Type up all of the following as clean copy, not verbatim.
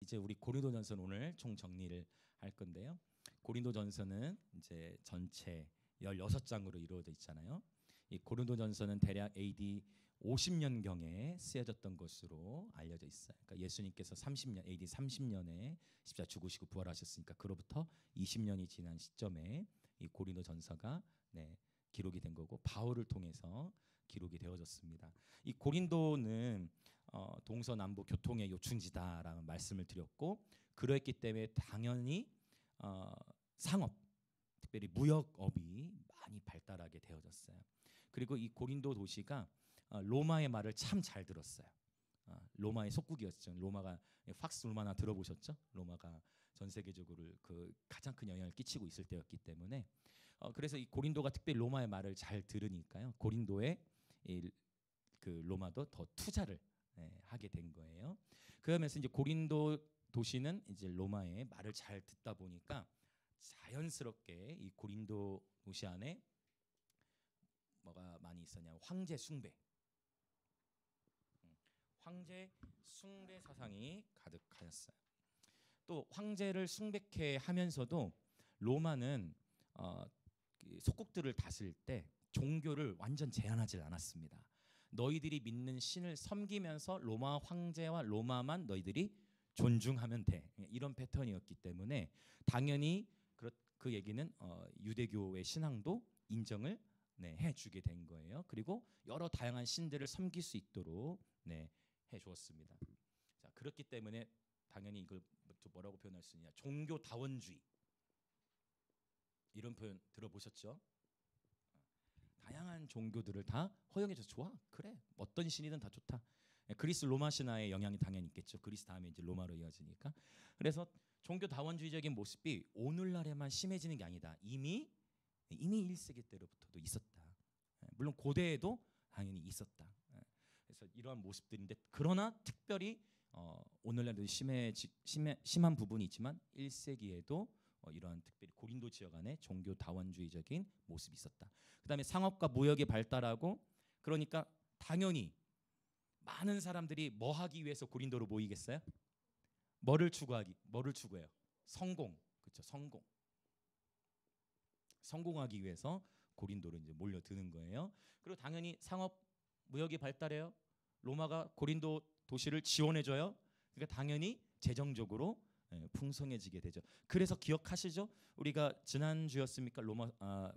이제 우리 고린도전서는 오늘 총 정리를 할 건데요. 고린도전서는 이제 전체 16장으로 이루어져 있잖아요. 이 고린도전서는 대략 AD 50년경에 쓰여졌던 것으로 알려져 있어요. 그러니까 예수님께서 30년 AD 30년에 십자가 죽으시고 부활하셨으니까 그로부터 20년이 지난 시점에 이 고린도전서가 기록이 된 거고 바울을 통해서 기록이 되어졌습니다. 이 고린도는 동서남북 교통의 요충지다라는 말씀을 드렸고 그랬기 때문에 당연히 상업, 특별히 무역업이 많이 발달하게 되어졌어요. 그리고 이 고린도 도시가 로마의 말을 참 잘 들었어요. 로마의 속국이었죠. 로마가 팍스 로마나 들어보셨죠? 로마가 전 세계적으로 그 가장 큰 영향을 끼치고 있을 때였기 때문에 그래서 이 고린도가 특별히 로마의 말을 잘 들으니까요. 고린도에 그 로마도 더 투자를 하게 된 거예요. 그러면서 이제 고린도 도시는 이제 로마의 말을 잘 듣다 보니까 자연스럽게 이 고린도 도시 안에 뭐가 많이 있었냐? 황제 숭배, 황제 숭배 사상이 가득하였어요. 또 황제를 숭배케 하면서도 로마는 속국들을 다스릴 때 종교를 완전 제한하지 않았습니다. 너희들이 믿는 신을 섬기면서 로마 황제와 로마만 너희들이 존중하면 돼. 이런 패턴이었기 때문에 당연히 그 얘기는 유대교의 신앙도 인정을 해주게 된 거예요. 그리고 여러 다양한 신들을 섬길 수 있도록 해주었습니다. 자, 그렇기 때문에 당연히 이걸 뭐라고 표현할 수 있냐? 종교 다원주의 이런 표현 들어보셨죠? 다양한 종교들을 다 허용해줘서 좋아. 그래. 어떤 신이든 다 좋다. 그리스 로마 신화의 영향이 당연히 있겠죠. 그리스 다음에 이제 로마로 이어지니까. 그래서 종교 다원주의적인 모습이 오늘날에만 심해지는 게 아니다. 이미 1세기 때로부터도 있었다. 물론 고대에도 당연히 있었다. 그래서 이러한 모습들인데 그러나 특별히 오늘날도 심한 부분이 있지만 1세기에도 이러한 특별히 고린도 지역 안에 종교 다원주의적인 모습이 있었다. 그다음에 상업과 무역이 발달하고 그러니까 당연히 많은 사람들이 뭐 하기 위해서 고린도로 모이겠어요? 뭐를 추구해요? 성공. 그렇죠. 성공하기 위해서 고린도로 이제 몰려드는 거예요. 그리고 당연히 상업 무역이 발달해요. 로마가 고린도 도시를 지원해 줘요. 그러니까 당연히 재정적으로 풍성해지게 되죠. 그래서 기억하시죠? 우리가 지난주였습니까?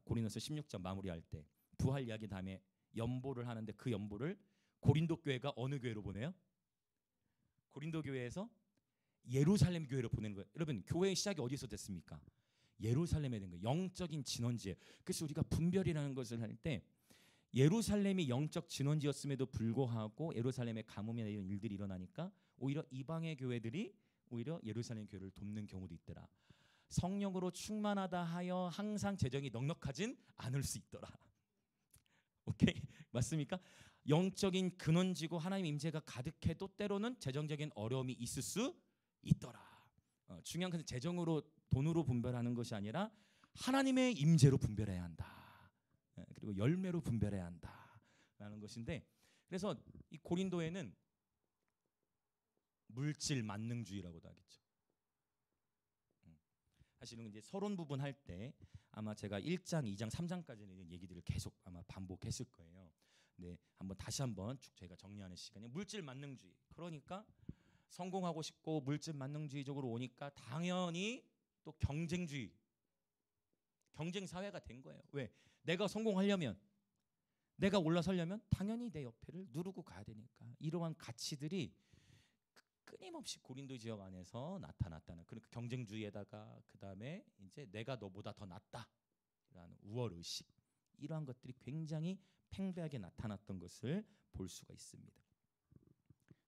고린도서 16장 마무리할 때 부활 이야기 다음에 연보를 하는데 그 연보를 고린도 교회가 어느 교회로 보내요? 고린도 교회에서 예루살렘 교회로 보내는 거예요. 여러분 교회의 시작이 어디서 됐습니까? 예루살렘에 된 거예요. 영적인 진원지예요. 그래서 우리가 분별이라는 것을 할 때 예루살렘이 영적 진원지였음에도 불구하고 예루살렘에 가뭄이나 이런 일들이 일어나니까 오히려 이방의 교회들이 오히려 예루살렘 교회를 돕는 경우도 있더라. 성령으로 충만하다 하여 항상 재정이 넉넉하진 않을 수 있더라. 오케이? 맞습니까? 영적인 근원지고 하나님 임재가 가득해도 때로는 재정적인 어려움이 있을 수 있더라. 중요한 것은 재정으로 돈으로 분별하는 것이 아니라 하나님의 임재로 분별해야 한다. 그리고 열매로 분별해야 한다라는 것인데 그래서 이 고린도에는 물질 만능주의라고도 하겠죠. 사실은 이제 서론 부분 할 때 아마 제가 1장, 2장, 3장까지는 얘기들을 계속 아마 반복했을 거예요. 네, 다시 한번 쭉 저희가 정리하는 시간이 물질 만능주의. 그러니까 성공하고 싶고 물질 만능주의적으로 오니까 당연히 또 경쟁주의, 경쟁 사회가 된 거예요. 왜? 내가 성공하려면, 내가 올라서려면 당연히 내 옆에를 누르고 가야 되니까 이러한 가치들이 끊임없이 고린도 지역 안에서 나타났다는 그러니까 경쟁주의에다가 그 다음에 이제 내가 너보다 더 낫다라는 우월 의식 이러한 것들이 굉장히 팽배하게 나타났던 것을 볼 수가 있습니다.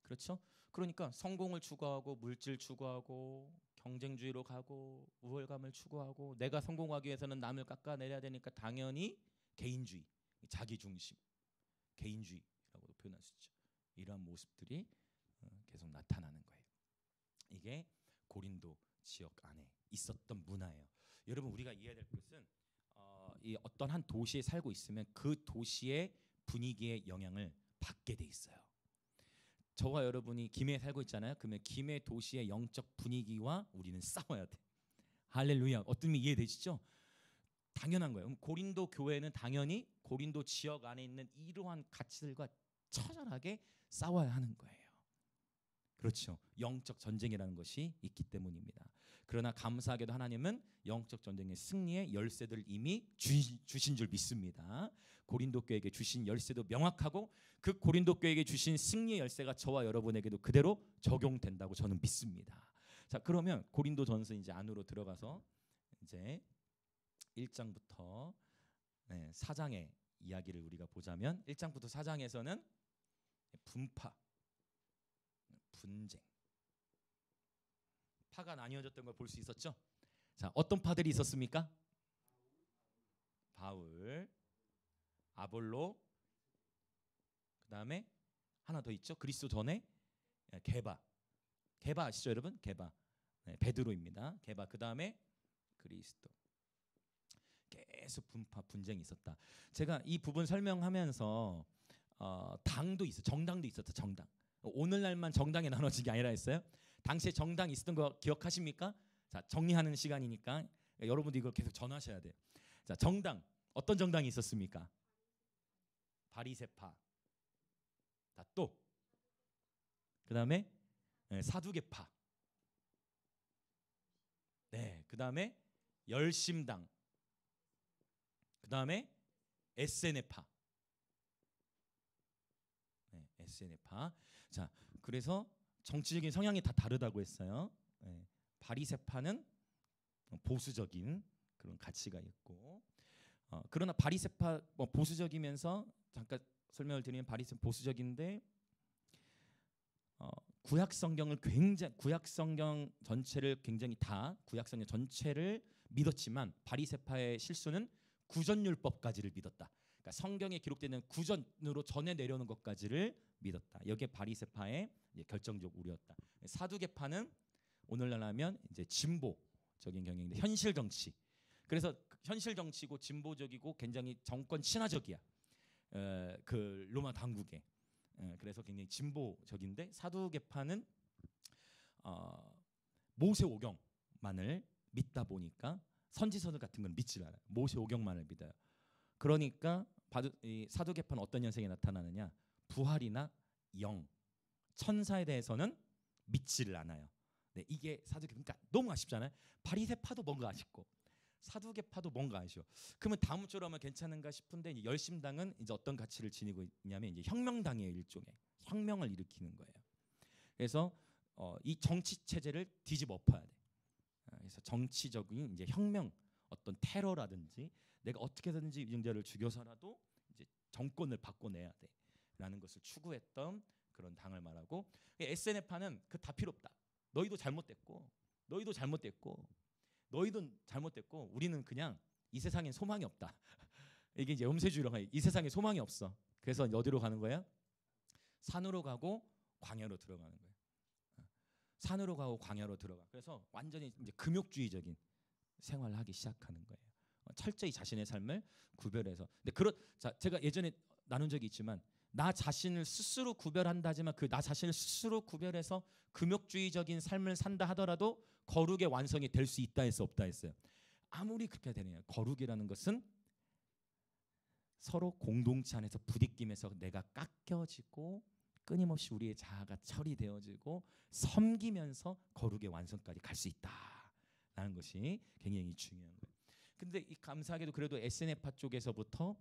그렇죠? 그러니까 성공을 추구하고 물질 추구하고 경쟁주의로 가고 우월감을 추구하고 내가 성공하기 위해서는 남을 깎아내려야 되니까 당연히 개인주의, 자기중심, 개인주의라고도 표현할 수 있죠. 이러한 모습들이 계속 나타나는 거예요. 이게 고린도 지역 안에 있었던 문화예요. 여러분 우리가 이해해야 될 것은 이 어떤 한 도시에 살고 있으면 그 도시의 분위기의 영향을 받게 돼 있어요. 저와 여러분이 김해에 살고 있잖아요. 그러면 김해 도시의 영적 분위기와 우리는 싸워야 돼. 할렐루야. 어떤 의미 이해되시죠? 당연한 거예요. 그럼 고린도 교회는 당연히 고린도 지역 안에 있는 이러한 가치들과 처절하게 싸워야 하는 거예요. 그렇죠. 영적 전쟁이라는 것이 있기 때문입니다. 그러나 감사하게도 하나님은 영적 전쟁의 승리의 열쇠들을 이미 주신 줄 믿습니다. 고린도 교회에게 주신 열쇠도 명확하고 그 고린도 교회에게 주신 승리의 열쇠가 저와 여러분에게도 그대로 적용된다고 저는 믿습니다. 자, 그러면 고린도전서 이제 안으로 들어가서 이제 1장부터 4장의 이야기를 우리가 보자면 1장부터 4장에서는 분파, 분쟁, 파가 나뉘어졌던 걸 볼 수 있었죠. 자, 어떤 파들이 있었습니까? 바울, 아볼로, 그 다음에 하나 더 있죠. 그리스도 전에 게바. 게바 아시죠 여러분? 게바. 베드로입니다. 게바. 그 다음에 그리스도. 계속 분파 분쟁이 있었다. 제가 이 부분 설명하면서 당도 있어, 정당도 있었다. 정당. 오늘날만 정당에 나눠진 게 아니라 했어요. 당시에 정당 있었던 거 기억하십니까? 자, 정리하는 시간이니까 여러분도 이걸 계속 전하셔야 돼요. 자, 정당 어떤 정당이 있었습니까? 바리새파. 자, 또 그다음에 사두개파. 네, 그다음에 열심당. 그다음에 에세네파. 네, 에세네파. 자, 그래서 정치적인 성향이 다 다르다고 했어요. 네, 바리새파는 보수적인 그런 가치가 있고, 그러나 바리새파 보수적이면서 잠깐 설명을 드리면 바리새파 보수적인데 구약 성경을 굉장히 구약 성경 전체를 굉장히 다 구약 성경 전체를 믿었지만 바리새파의 실수는 구전율법까지를 믿었다. 그러니까 성경에 기록되는 구전으로 전해 내려오는 것까지를 믿었다. 여기에 바리새파의 결정적 우려였다. 사두개파는 오늘날 하면 이제 진보적인 경향인데 현실 정치. 그래서 현실 정치고 진보적이고 굉장히 정권 친화적이야. 그 로마 당국에. 그래서 굉장히 진보적인데 사두개파는 모세오경만을 믿다 보니까 선지서들 같은 건 믿지 않아요. 모세오경만을 믿어요. 그러니까 이 사두개파는 어떤 현상이 나타나느냐? 부활이나 영, 천사에 대해서는 믿지를 않아요. 네, 이게 사두개파. 그러니까 너무 아쉽잖아요. 바리새파도 뭔가 아쉽고 사두개파도 뭔가 아쉬워. 그러면 다음 주로 하면 괜찮은가 싶은데 이제 열심당은 이제 어떤 가치를 지니고 있냐면 이제 혁명당이에요. 일종의 혁명을 일으키는 거예요. 그래서 이 정치 체제를 뒤집어 엎어야 돼. 그래서 정치적인 이제 혁명, 어떤 테러라든지 내가 어떻게든지 유증자를 죽여서라도 이제 정권을 바꿔내야 돼라는 것을 추구했던 그런 당을 말하고, SNF파는 그 다 필요 없다. 너희도 잘못됐고, 너희도 잘못됐고, 너희도 잘못됐고, 우리는 그냥 이 세상엔 소망이 없다. 이게 이제 음세주의라고 해요. 이 세상에 소망이 없어. 그래서 어디로 가는 거야? 산으로 가고 광야로 들어가는 거예요. 산으로 가고 광야로 들어가. 그래서 완전히 이제 금욕주의적인 생활을 하기 시작하는 거예요. 철저히 자신의 삶을 구별해서. 근데 자, 제가 예전에 나눈 적이 있지만 나 자신을 스스로 구별한다지만 그 나 자신을 스스로 구별해서 금욕주의적인 삶을 산다 하더라도 거룩의 완성이 될 수 있다 했어, 없다 했어요? 아무리 그렇게 되네요. 거룩이라는 것은 서로 공동체 안에서 부딪힘에서 내가 깎여지고 끊임없이 우리의 자아가 처리되어지고 섬기면서 거룩의 완성까지 갈 수 있다라는 것이 굉장히 중요한 거예요. 근데 이 감사하게도 그래도 SNF파 쪽에서부터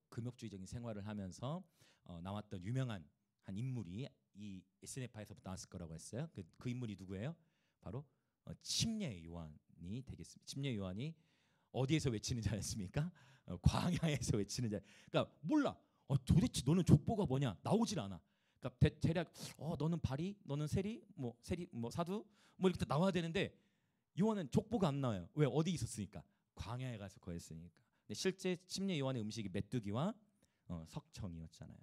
금욕주의적인 생활을 하면서 나왔던 유명한 한 인물이 이 SNF파에서부터 나왔을 거라고 했어요. 그 인물이 누구예요? 바로 침례 요한이 되겠습니다. 침례 요한이 어디에서 외치는 자였습니까? 광야에서 외치는 자. 그러니까 몰라. 도대체 너는 족보가 뭐냐? 나오질 않아. 그러니까 대략 너는 바리, 너는 세리, 뭐 사두, 뭐 이렇게 나와야 되는데 요한은 족보가 안 나와요. 왜? 어디 있었으니까? 광야에 가서 거했으니까. 근데 실제 침례 요한의 음식이 메뚜기와 석청이었잖아요.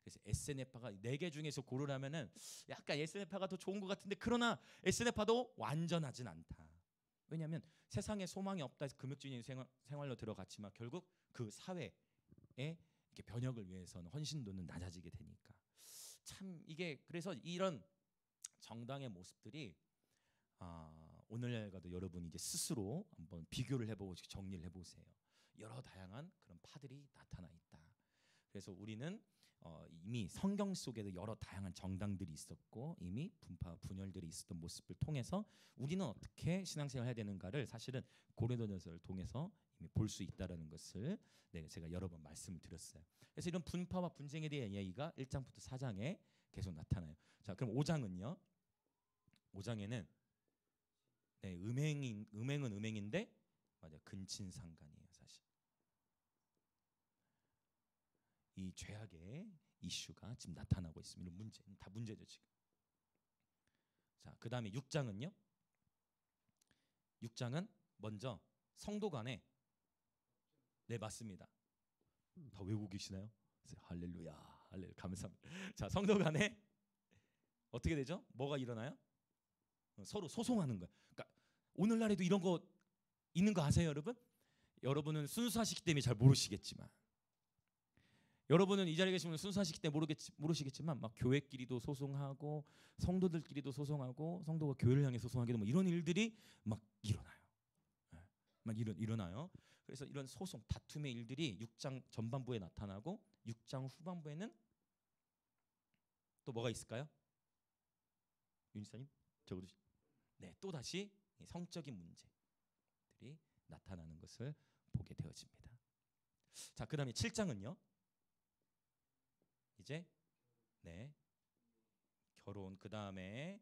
그래서 SNF파가 4개 중에서 고르라면은 약간 SNF파가 더 좋은 것 같은데, 그러나 SNF파도 완전하진 않다. 왜냐하면 세상에 소망이 없다 해서 금욕주의 생활로 들어갔지만 결국 그 사회의 변혁을 위해서는 헌신도는 낮아지게 되니까. 참 이게 그래서 이런 정당의 모습들이 오늘날과도 여러분이 이제 스스로 한번 비교를 해보고 정리를 해보세요. 여러 다양한 그런 파들이 나타나 있다. 그래서 우리는 이미 성경 속에도 여러 다양한 정당들이 있었고 이미 분파 분열들이 있었던 모습을 통해서 우리는 어떻게 신앙생활을 해야 되는가를 사실은 고린도전서를 통해서 이미 볼 수 있다라는 것을 제가 여러 번 말씀을 드렸어요. 그래서 이런 분파와 분쟁에 대한 이야기가 1장부터 4장에 계속 나타나요. 자, 그럼 5장은요. 5장에는 음행은 음행인데 맞아 근친상간이에요. 사실 이 죄악의 이슈가 지금 나타나고 있습니다. 문제는 다 문제죠 지금. 자, 그 다음에 6장은요. 6장은 먼저 성도 간에 맞습니다. 다 외우고 계시나요? 할렐루야, 할렐루야, 감사합니다. 자, 성도 간에 어떻게 되죠? 뭐가 일어나요? 서로 소송하는 거예요. 그러니까 오늘날에도 이런 거 있는 거 아세요, 여러분? 여러분은 순수하시기 때문에 잘 모르시겠지만, 여러분은 이 자리에 계시면 순수하시기 때문에 모르시겠지만 막 교회끼리도 소송하고 성도들끼리도 소송하고 성도가 교회를 향해 소송하기도 뭐 이런 일들이 막 일어나요. 막 일어나요. 그래서 이런 소송, 다툼의 일들이 6장 전반부에 나타나고 6장 후반부에는 또 뭐가 있을까요? 윤지사님 적어주시. 또 다시 성적인 문제들이 나타나는 것을 보게 되어집니다. 자, 그다음에 7장은요. 이제 결혼, 그다음에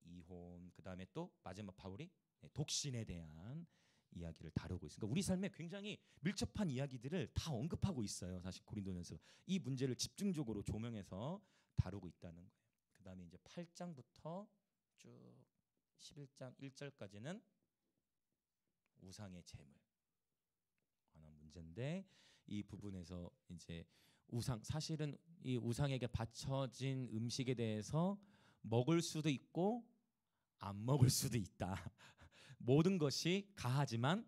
이혼, 그다음에 또 마지막 바울이 독신에 대한 이야기를 다루고 있으니까 우리 삶에 굉장히 밀접한 이야기들을 다 언급하고 있어요. 사실 고린도전서 이 문제를 집중적으로 조명해서 다루고 있다는 거예요. 그다음에 이제 8장부터 쭉 11장 1절까지는 우상의 제물 하나 문제인데 이 부분에서 이제 사실은 이 우상에게 바쳐진 음식에 대해서 먹을 수도 있고 안 먹을 수도 있다. 모든 것이 가하지만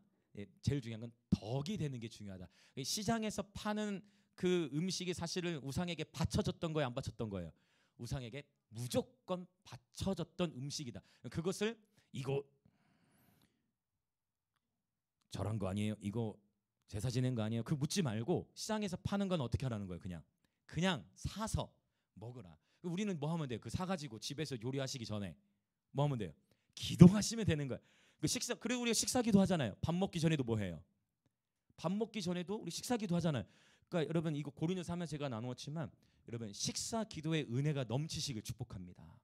제일 중요한 건 덕이 되는 게 중요하다. 시장에서 파는 그 음식이 사실은 우상에게 바쳐졌던 거예요, 안 바쳤던 거예요? 우상에게 무조건 바쳐졌던 음식이다. 그것을 이거 저런 거 아니에요? 이거 제사 지낸 거 아니에요? 그 묻지 말고 시장에서 파는 건 어떻게 하라는 거예요? 그냥 사서 먹으라. 우리는 뭐 하면 돼요? 그 사가지고 집에서 요리하시기 전에 뭐 하면 돼요? 기도하시면 되는 거예요. 그리고 우리가 식사기도 하잖아요. 밥 먹기 전에도 뭐 해요? 밥 먹기 전에도 우리 식사기도 하잖아요. 그러니까 여러분 이거 고린도서 하면 제가 나누었지만 여러분 식사 기도의 은혜가 넘치시길 축복합니다.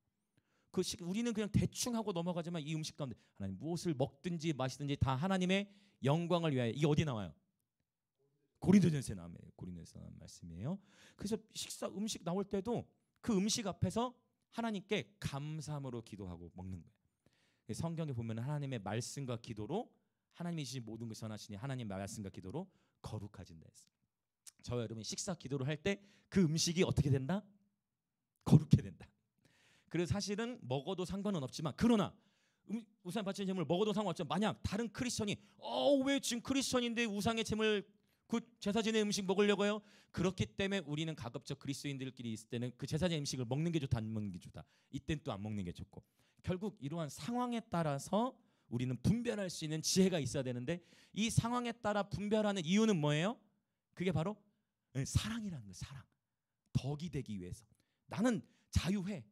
우리는 그냥 대충 하고 넘어가지만 이 음식 가운데 하나님 무엇을 먹든지 마시든지 다 하나님의 영광을 위하여. 이게 어디 나와요? 고린도전서에 나와요. 고린도전서 나온 말씀이에요. 그래서 음식 나올 때도 그 음식 앞에서 하나님께 감사함으로 기도하고 먹는 거예요. 성경에 보면 하나님의 말씀과 기도로 하나님이 주신 모든 것을 선하시니 하나님의 말씀과 기도로 거룩하진다 했어요. 저와 여러분이 식사 기도를 할 때 그 음식이 어떻게 된다? 거룩해 된다. 그래서 사실은 먹어도 상관은 없지만 그러나 우상 바치는 제물 먹어도 상관없지만 만약 다른 크리스천이 왜 지금 크리스천인데 우상의 제물 그 제사 지낸 음식 먹으려고요? 그렇기 때문에 우리는 가급적 그리스도인들끼리 있을 때는 그 제사 지낸 음식을 먹는 게 좋다, 안 먹는 게 좋다. 이때는 또 안 먹는 게 좋고. 결국 이러한 상황에 따라서 우리는 분별할 수 있는 지혜가 있어야 되는데 이 상황에 따라 분별하는 이유는 뭐예요? 그게 바로 사랑이라는 거예요. 사랑. 덕이 되기 위해서. 나는 자유해.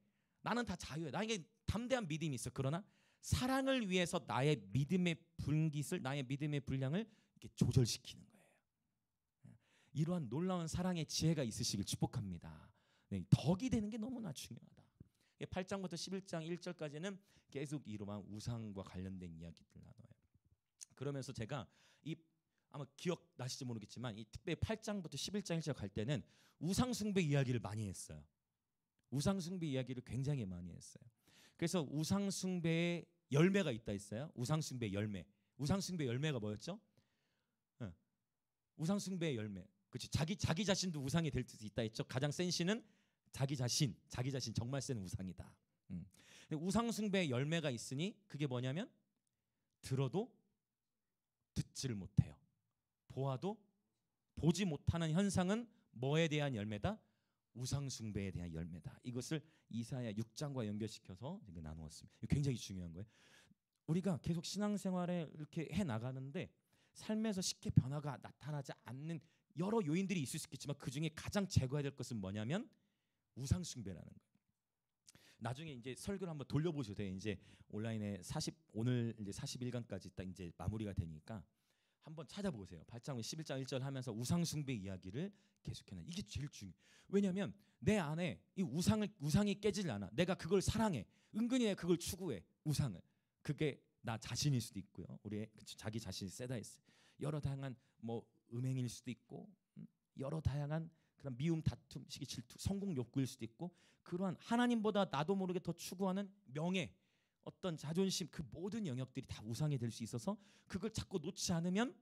나는 다 자유해. 나에게 담대한 믿음이 있어. 그러나 사랑을 위해서 나의 믿음의 분깃을, 나의 믿음의 분량을 이렇게 조절시키는 거예요. 이러한 놀라운 사랑의 지혜가 있으시길 축복합니다. 덕이 되는 게 너무나 중요하다. 8장부터 11장 1절까지는 계속 이러한 우상과 관련된 이야기들 나눠요. 그러면서 제가 아마 기억나실지 모르겠지만 이 특별히 8장부터 11장 1절 갈 때는 우상숭배 이야기를 많이 했어요. 우상숭배 이야기를 굉장히 많이 했어요. 그래서 우상숭배의 열매가 있다 했어요. 우상숭배 열매. 우상숭배 열매가 뭐였죠? 우상숭배의 열매. 그렇지. 자기 자신도 우상이 될 수 있다 했죠. 가장 센 신은 자기 자신 정말 센 우상이다. 우상숭배의 열매가 있으니 그게 뭐냐면 들어도 듣지를 못해요. 보아도 보지 못하는 현상은 뭐에 대한 열매다? 우상 숭배에 대한 열매다. 이것을 이사야 6장과 연결시켜서 나누었습니다. 굉장히 중요한 거예요. 우리가 계속 신앙생활에 이렇게 해 나가는데 삶에서 쉽게 변화가 나타나지 않는 여러 요인들이 있을 수 있겠지만 그 중에 가장 제거해야 될 것은 뭐냐면 우상 숭배라는 거예요. 나중에 이제 설교를 한번 돌려보셔도 돼요. 이제 온라인에 오늘 이제 41강까지 딱 이제 마무리가 되니까 한번 찾아보세요. 8장 11장 1절 하면서 우상 숭배 이야기를 계속해놔. 이게 제일 중요해. 왜냐하면 내 안에 이 우상이 깨지질 않아. 내가 그걸 사랑해. 은근히 그걸 추구해. 우상을. 그게 나 자신일 수도 있고요. 우리의 자기 자신이 세다 했어요. 여러 다양한 뭐 음행일 수도 있고 여러 다양한 그런 미움, 다툼, 시기, 질투, 성공 욕구일 수도 있고 그러한 하나님보다 나도 모르게 더 추구하는 명예, 어떤 자존심 그 모든 영역들이 다 우상이 될 수 있어서 그걸 자꾸 놓지 않으면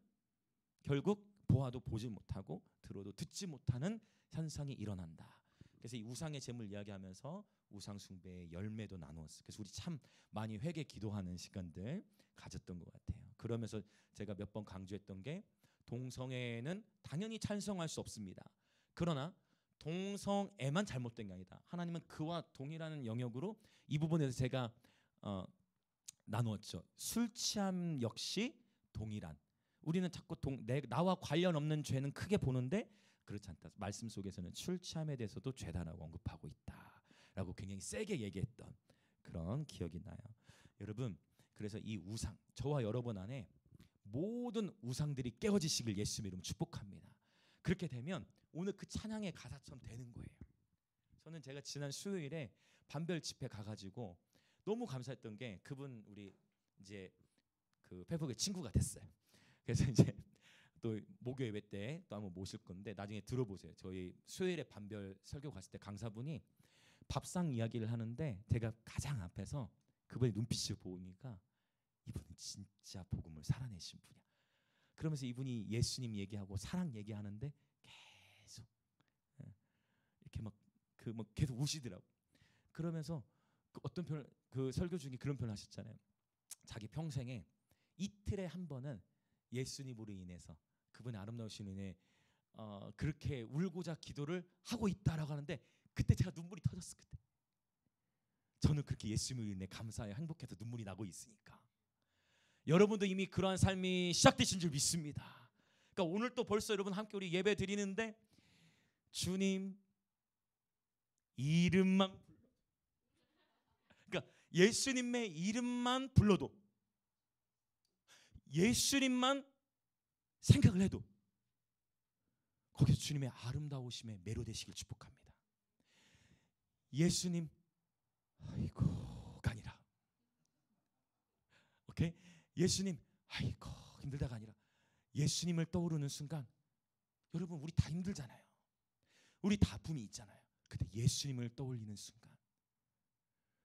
결국 보아도 보지 못하고 들어도 듣지 못하는 현상이 일어난다. 그래서 이 우상의 재물 이야기하면서 우상 숭배의 열매도 나누었어요. 그래서 우리 참 많이 회개 기도하는 시간들 가졌던 것 같아요. 그러면서 제가 몇 번 강조했던 게 동성애는 당연히 찬성할 수 없습니다. 그러나 동성애만 잘못된 게 아니다. 하나님은 그와 동일한 영역으로 이 부분에서 제가 나누었죠. 술 취함 역시 동일한. 우리는 자꾸 나와 관련 없는 죄는 크게 보는데 그렇지 않다. 말씀 속에서는 술 취함에 대해서도 죄다라고 언급하고 있다라고 굉장히 세게 얘기했던 그런 기억이 나요. 여러분, 그래서 이 우상, 저와 여러분 안에 모든 우상들이 깨어지시길 예수 이름으로 축복합니다. 그렇게 되면 오늘 그 찬양의 가사처럼 되는 거예요. 저는 제가 지난 수요일에 반별 집회 가가지고 너무 감사했던 게 그분 우리 이제 그 페북의 친구가 됐어요. 그래서 이제 또 목요 예배 때 또 한번 모실 건데 나중에 들어보세요. 저희 수요일에 반별 설교 갔을 때 강사분이 밥상 이야기를 하는데 제가 가장 앞에서 그분의 눈빛을 보니까 이분은 진짜 복음을 살아내신 분이야. 그러면서 이분이 예수님 얘기하고 사랑 얘기하는데 계속 이렇게 막 계속 우시더라고. 그러면서 그 어떤 그 설교 중에 그런 표현 하셨잖아요. 자기 평생에 이틀에 한 번은 예수님으로 인해서 그분의 아름다우신 은혜 그렇게 울고자 기도를 하고 있다라고 하는데 그때 제가 눈물이 터졌어. 그때 저는 그렇게 예수님으로 인해 감사해 행복해서 눈물이 나고 있으니까 여러분도 이미 그러한 삶이 시작되신 줄 믿습니다. 그러니까 오늘 또 벌써 여러분 함께 우리 예배 드리는데 주님 이름만 그러니까 예수님의 이름만 불러도 예수님만 생각을 해도 거기서 주님의 아름다우심에 매료되시길 축복합니다. 예수님 아이고가 아니라 오케이? 예수님 아이고 힘들다가 아니라 예수님을 떠오르는 순간 여러분 우리 다 힘들잖아요. 우리 다 아픔이 있잖아요. 근데 예수님을 떠올리는 순간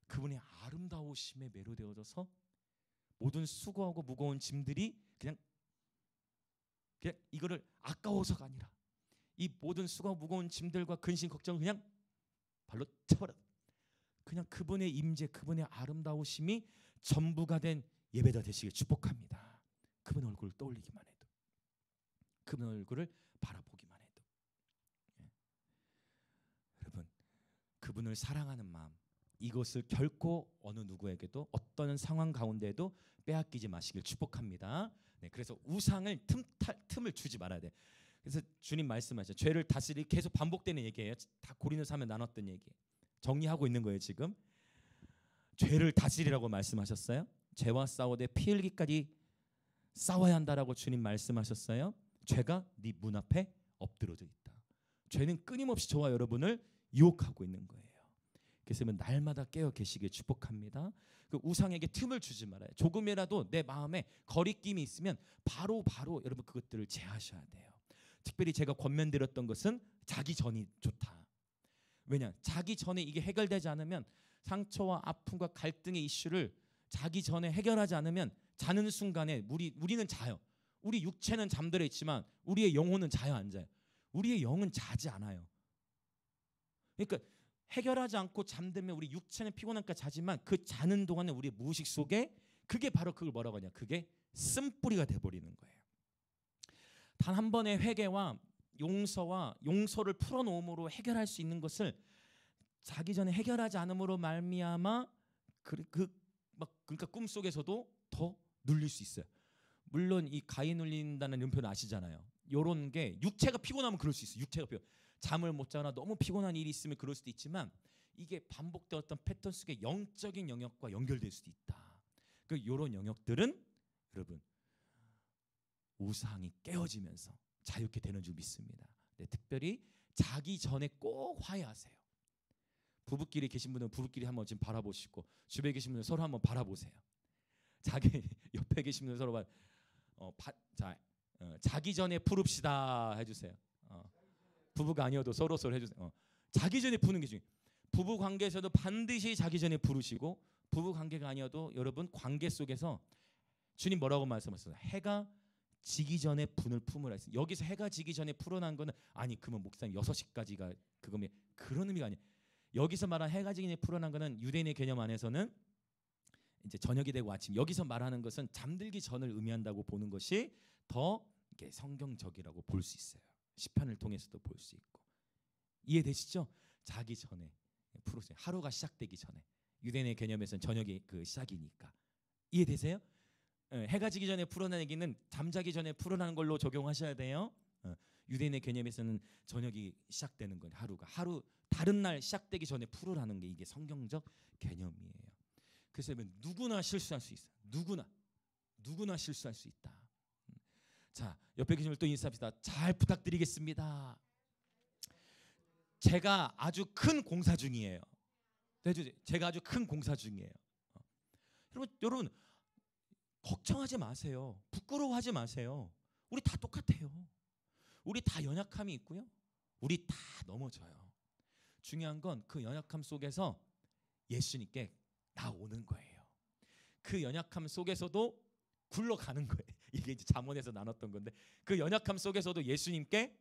그분의 아름다우심에 매료되어져서 모든 수고하고 무거운 짐들이 그냥 이거를 아까워서가 아니라 이 모든 수고하고 무거운 짐들과 근심 걱정을 그냥 발로 쳐버려. 그냥 그분의 임재, 그분의 아름다우심이 전부가 된 예배가 되시길 축복합니다. 그분의 얼굴을 떠올리기만 해도, 그분의 얼굴을 바라보기만 해도. 여러분, 그분을 사랑하는 마음, 이것을 결코 어느 누구에게도 어떤 상황 가운데에도 빼앗기지 마시길 축복합니다. 네, 그래서 우상을 틈을 주지 말아야 돼. 그래서 주님 말씀하셨죠. 죄를 다스리 계속 반복되는 얘기예요. 다 고린도서 하면 나눴던 얘기. 정리하고 있는 거예요 지금. 죄를 다스리라고 말씀하셨어요. 죄와 싸우되 피 흘리기까지 싸워야 한다라고 주님 말씀하셨어요. 죄가 네 문 앞에 엎드러져 있다. 죄는 끊임없이 저와 여러분을 유혹하고 있는 거예요. 그래서 날마다 깨어 계시길 축복합니다. 그 우상에게 틈을 주지 말아요. 조금이라도 내 마음에 거리낌이 있으면 바로 여러분 그것들을 제하셔야 돼요. 특별히 제가 권면드렸던 것은 자기 전이 좋다. 왜냐? 자기 전에 이게 해결되지 않으면 상처와 아픔과 갈등의 이슈를 자기 전에 해결하지 않으면 자는 순간에 우리는 자요. 우리 육체는 잠들어 있지만 우리의 영혼은 자요, 안 자요? 우리의 영은 자지 않아요. 그러니까 해결하지 않고 잠들면 우리 육체는 피곤하니까 자지만 그 자는 동안에 우리 무의식 속에 그게 바로 그걸 뭐라고 하냐? 그게 쓴뿌리가 돼버리는 거예요. 단 한 번의 회개와 용서와 용서를 풀어놓음으로 해결할 수 있는 것을 자기 전에 해결하지 않음으로 말미암아 그러니까 꿈속에서도 더 눌릴 수 있어요. 물론 이 가위 눌린다는 표현 아시잖아요. 요런 게 육체가 피곤하면 그럴 수 있어요. 육체가 잠을 못 자거나 너무 피곤한 일이 있으면 그럴 수도 있지만 이게 반복된 어떤 패턴 속에 영적인 영역과 연결될 수도 있다. 그 요런 영역들은 여러분 우상이 깨어지면서 자유케 되는 줄 믿습니다. 네, 특별히 자기 전에 꼭 화해하세요. 부부끼리 계신 분은 부부끼리 한번 지금 바라보시고 주변에 계신 분은 서로 한번 바라보세요. 자기 옆에 계신 분은 서로 자기 전에 풀읍시다 해주세요. 부부가 아니어도 서로 해주세요. 자기 전에 푸는 게 중요해요. 부부 관계에서도 반드시 자기 전에 부르시고 부부 관계가 아니어도 여러분 관계 속에서 주님 뭐라고 말씀하셨어요? 해가 지기 전에 분을 품으라 했어요. 여기서 해가 지기 전에 풀어난 거는 아니 그러면 목사님 6시까지가 그거면 그런 의미가 아니에요. 여기서 말한 해가 지기 전에 풀어난 거는 유대인의 개념 안에서는 이제 저녁이 되고 아침, 여기서 말하는 것은 잠들기 전을 의미한다고 보는 것이 더 이게 성경적이라고 볼 수 있어요. 시편을 통해서도 볼 수 있고. 이해되시죠? 자기 전에 풀으세요. 하루가 시작되기 전에. 유대인의 개념에서는 저녁이 그 시작이니까. 이해되세요? 해가 지기 전에 풀어나는 얘기는 잠자기 전에 풀어나는 걸로 적용하셔야 돼요. 유대인의 개념에서는 저녁이 시작되는 거예요. 하루 다른 날 시작되기 전에 풀어나는 게 이게 성경적 개념이에요. 그래서 누구나 실수할 수 있어요. 누구나 실수할 수 있다. 자, 옆에 계신 분 또 인사합시다. 잘 부탁드리겠습니다. 제가 아주 큰 공사 중이에요. 제가 아주 큰 공사 중이에요. 여러분 걱정하지 마세요. 부끄러워하지 마세요. 우리 다 똑같아요. 우리 다 연약함이 있고요. 우리 다 넘어져요. 중요한 건 그 연약함 속에서 예수님께 나오는 거예요. 그 연약함 속에서도 굴러가는 거예요. 이게 이제 잠언에서 나눴던 건데 그 연약함 속에서도 예수님께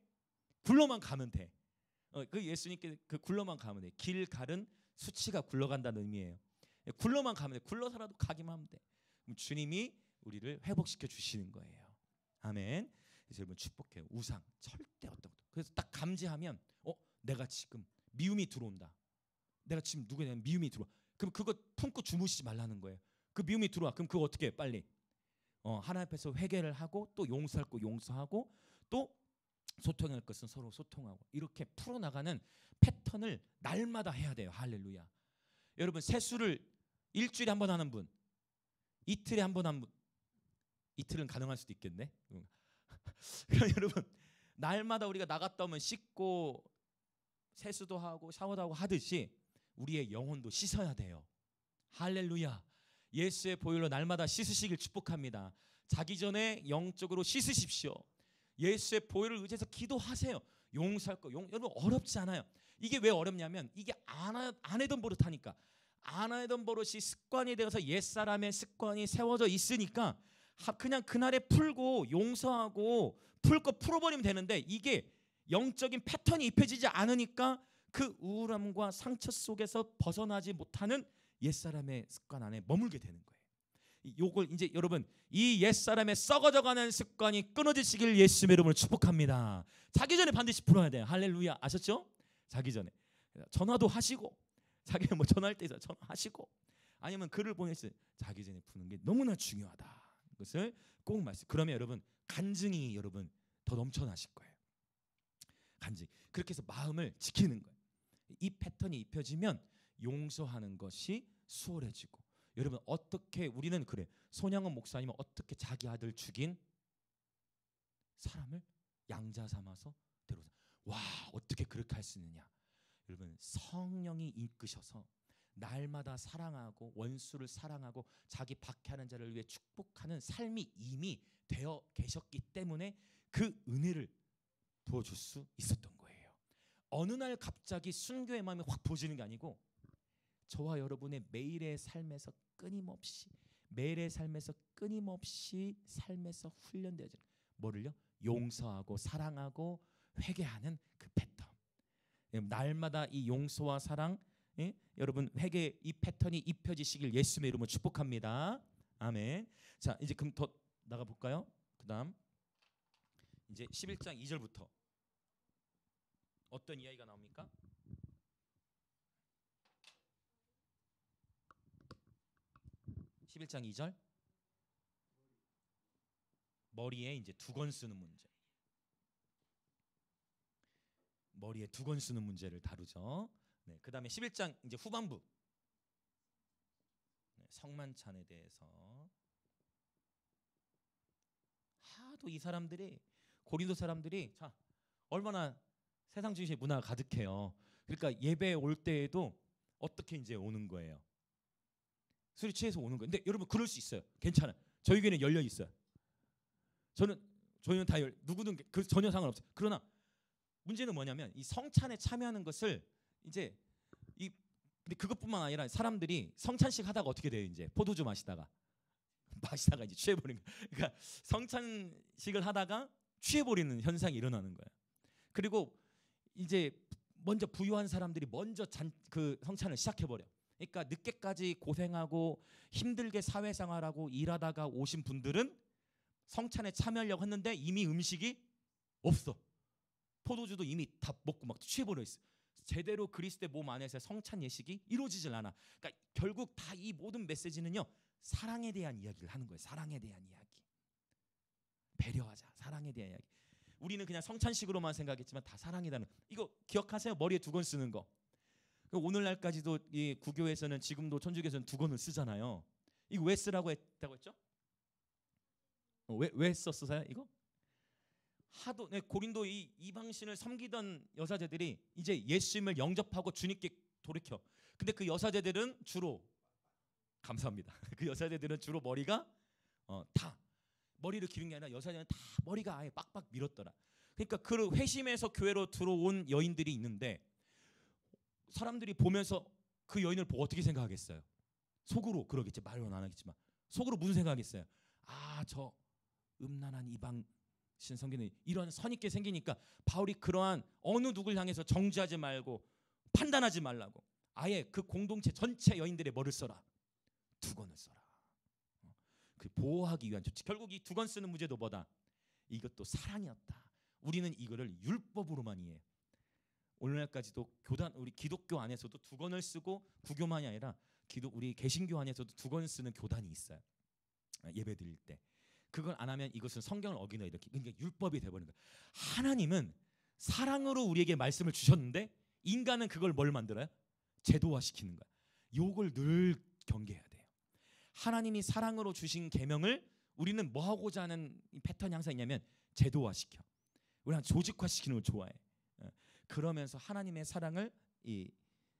굴러만 가면 돼. 그 예수님께 그 굴러만 가면 돼. 길 가른 수치가 굴러간다는 의미예요. 굴러만 가면 돼. 굴러서라도 가기만 하면 돼. 그럼 주님이 우리를 회복시켜 주시는 거예요. 아멘. 그래서 여러분 축복해요. 우상 절대 어떤 것도. 그래서 딱 감지하면 내가 지금 미움이 들어온다. 내가 지금 누구냐 미움이 들어와. 그럼 그거 품고 주무시지 말라는 거예요. 그 미움이 들어와. 그럼 그거 어떻게 해? 빨리 하나님 앞에서 회개를 하고 또 용서할 거 용서하고 또 소통할 것은 서로 소통하고 이렇게 풀어나가는 패턴을 날마다 해야 돼요. 할렐루야. 여러분 세수를 일주일에 한 번 하는 분, 이틀에 한 번 하는 분, 이틀은 가능할 수도 있겠네. 그럼 여러분 날마다 우리가 나갔다 오면 씻고 세수도 하고 샤워도 하고 하듯이 우리의 영혼도 씻어야 돼요. 할렐루야. 예수의 보혈로 날마다 씻으시길 축복합니다. 자기 전에 영적으로 씻으십시오. 예수의 보혈을 의지해서 기도하세요. 용서할 거 여러분 어렵지 않아요. 이게 왜 어렵냐면 이게 안 해던 버릇하니까 안 하던 버릇이 습관이 되어서 옛사람의 습관이 세워져 있으니까 그냥 그날에 풀고 용서하고 풀 거 풀어버리면 되는데 이게 영적인 패턴이 입혀지지 않으니까 그 우울함과 상처 속에서 벗어나지 못하는 옛사람의 습관 안에 머물게 되는 거예요. 요걸 이제 여러분 이 옛사람의 썩어져가는 습관이 끊어지시길 예수님의 이름으로 축복합니다. 자기 전에 반드시 풀어야 돼요. 할렐루야. 아셨죠? 자기 전에 전화도 하시고 자기 뭐 전화할 때 있어 전화하시고 아니면 글을 보내서 자기 전에 푸는 게 너무나 중요하다. 그것을 꼭 말씀. 그러면 여러분 간증이 여러분 더 넘쳐나실 거예요. 간증. 그렇게 해서 마음을 지키는 거예요. 이 패턴이 입혀지면 용서하는 것이 수월해지고 여러분 어떻게 우리는 그래 손양원 목사님은 어떻게 자기 아들 죽인 사람을 양자 삼아서 데려오자. 와 어떻게 그렇게 할 수 있느냐. 여러분 성령이 이끄셔서 날마다 사랑하고 원수를 사랑하고 자기 박해하는 자를 위해 축복하는 삶이 이미 되어 계셨기 때문에 그 은혜를 부어줄 수 있었던 거예요. 어느 날 갑자기 순교의 마음이 확 부어지는 게 아니고 저와 여러분의 매일의 삶에서 끊임없이 삶에서 훈련되어지는 뭐를요? 용서하고 사랑하고 회개하는 그 패턴. 날마다 이 용서와 사랑 여러분 회개 이 패턴이 입혀지시길 예수님의 이름으로 축복합니다. 아멘. 자 이제 그럼 더 나가 볼까요? 그다음 이제 11장 2절부터 어떤 이야기가 나옵니까? (11장 2절) 머리에 이제 두건 쓰는 문제. 머리에 두건 쓰는 문제를 다루죠. 네, 그다음에 11장 이제 후반부 네, 성만찬에 대해서 하도 이 사람들이 고린도 사람들이 자 얼마나 세상 중심의 문화가 가득해요. 그러니까 예배 올 때에도 어떻게 이제 오는 거예요. 술이 취해서 오는 거예요. 근데 여러분 그럴 수 있어요. 괜찮아요. 저희 교회는 열려 있어요. 저희는 다 누구든 그 전혀 상관없어요. 그러나 문제는 뭐냐면 이 성찬에 참여하는 것을 이제 근데 그것뿐만 아니라 사람들이 성찬식 하다가 어떻게 돼요? 이제 포도주 마시다가 이제 취해버린 거예요. 그러니까 성찬식을 하다가 취해버리는 현상이 일어나는 거예요. 그리고 이제 먼저 부유한 사람들이 먼저 그 성찬을 시작해버려. 그러니까 늦게까지 고생하고 힘들게 사회생활하고 일하다가 오신 분들은 성찬에 참여하려고 했는데 이미 음식이 없어. 포도주도 이미 다 먹고 막 취해버려 있어. 제대로 그리스도의 몸 안에서 성찬 예식이 이루어지질 않아. 그러니까 결국 다 이 모든 메시지는요, 사랑에 대한 이야기를 하는 거예요. 사랑에 대한 이야기. 배려하자. 사랑에 대한 이야기. 우리는 그냥 성찬식으로만 생각했지만 다 사랑이라는. 이거 기억하세요? 머리에 두건 쓰는 거. 오늘날까지도 이 구교에서는 지금도 천주교에서는 두건을 쓰잖아요. 이거 왜 쓰라고 했다고 했죠? 왜 썼어요 이거? 하도 고린도 이 이방신을 섬기던 여사제들이 이제 예수님을 영접하고 주님께 돌이켜. 근데 그 여사제들은 주로 감사합니다. 그 여사제들은 주로 머리가 다 머리를 기른 게 아니라 여사제는 다 머리가 아예 빡빡 밀었더라. 그러니까 그 회심에서 교회로 들어온 여인들이 있는데 사람들이 보면서 그 여인을 보고 어떻게 생각하겠어요? 속으로 그러겠지. 말로는 안 하겠지만 속으로 무슨 생각하겠어요? 아, 저 음란한 이방 신성기는 이런 선있게 생기니까 바울이 그러한 어느 누굴 향해서 정죄하지 말고 판단하지 말라고 아예 그 공동체 전체 여인들의 뭐를 써라? 두건을 써라. 그 보호하기 위한 조치. 결국 이 두건 쓰는 문제도 뭐다? 이것도 사랑이었다. 우리는 이거를 율법으로만 이해해. 오늘날까지도 교단 우리 기독교 안에서도 두건을 쓰고 구교만이 아니라 우리 개신교 안에서도 두건 쓰는 교단이 있어요. 예배 드릴 때. 그걸 안 하면 이것은 성경을 어기나 이렇게 그러니까 율법이 돼버린 거예요. 하나님은 사랑으로 우리에게 말씀을 주셨는데 인간은 그걸 뭘 만들어요? 제도화시키는 거야. 요걸 늘 경계해야 돼요. 하나님이 사랑으로 주신 계명을 우리는 뭐 하고자 하는 패턴이 항상 있냐면 제도화시켜. 우리는 조직화시키는 걸 좋아해. 그러면서 하나님의 사랑을 이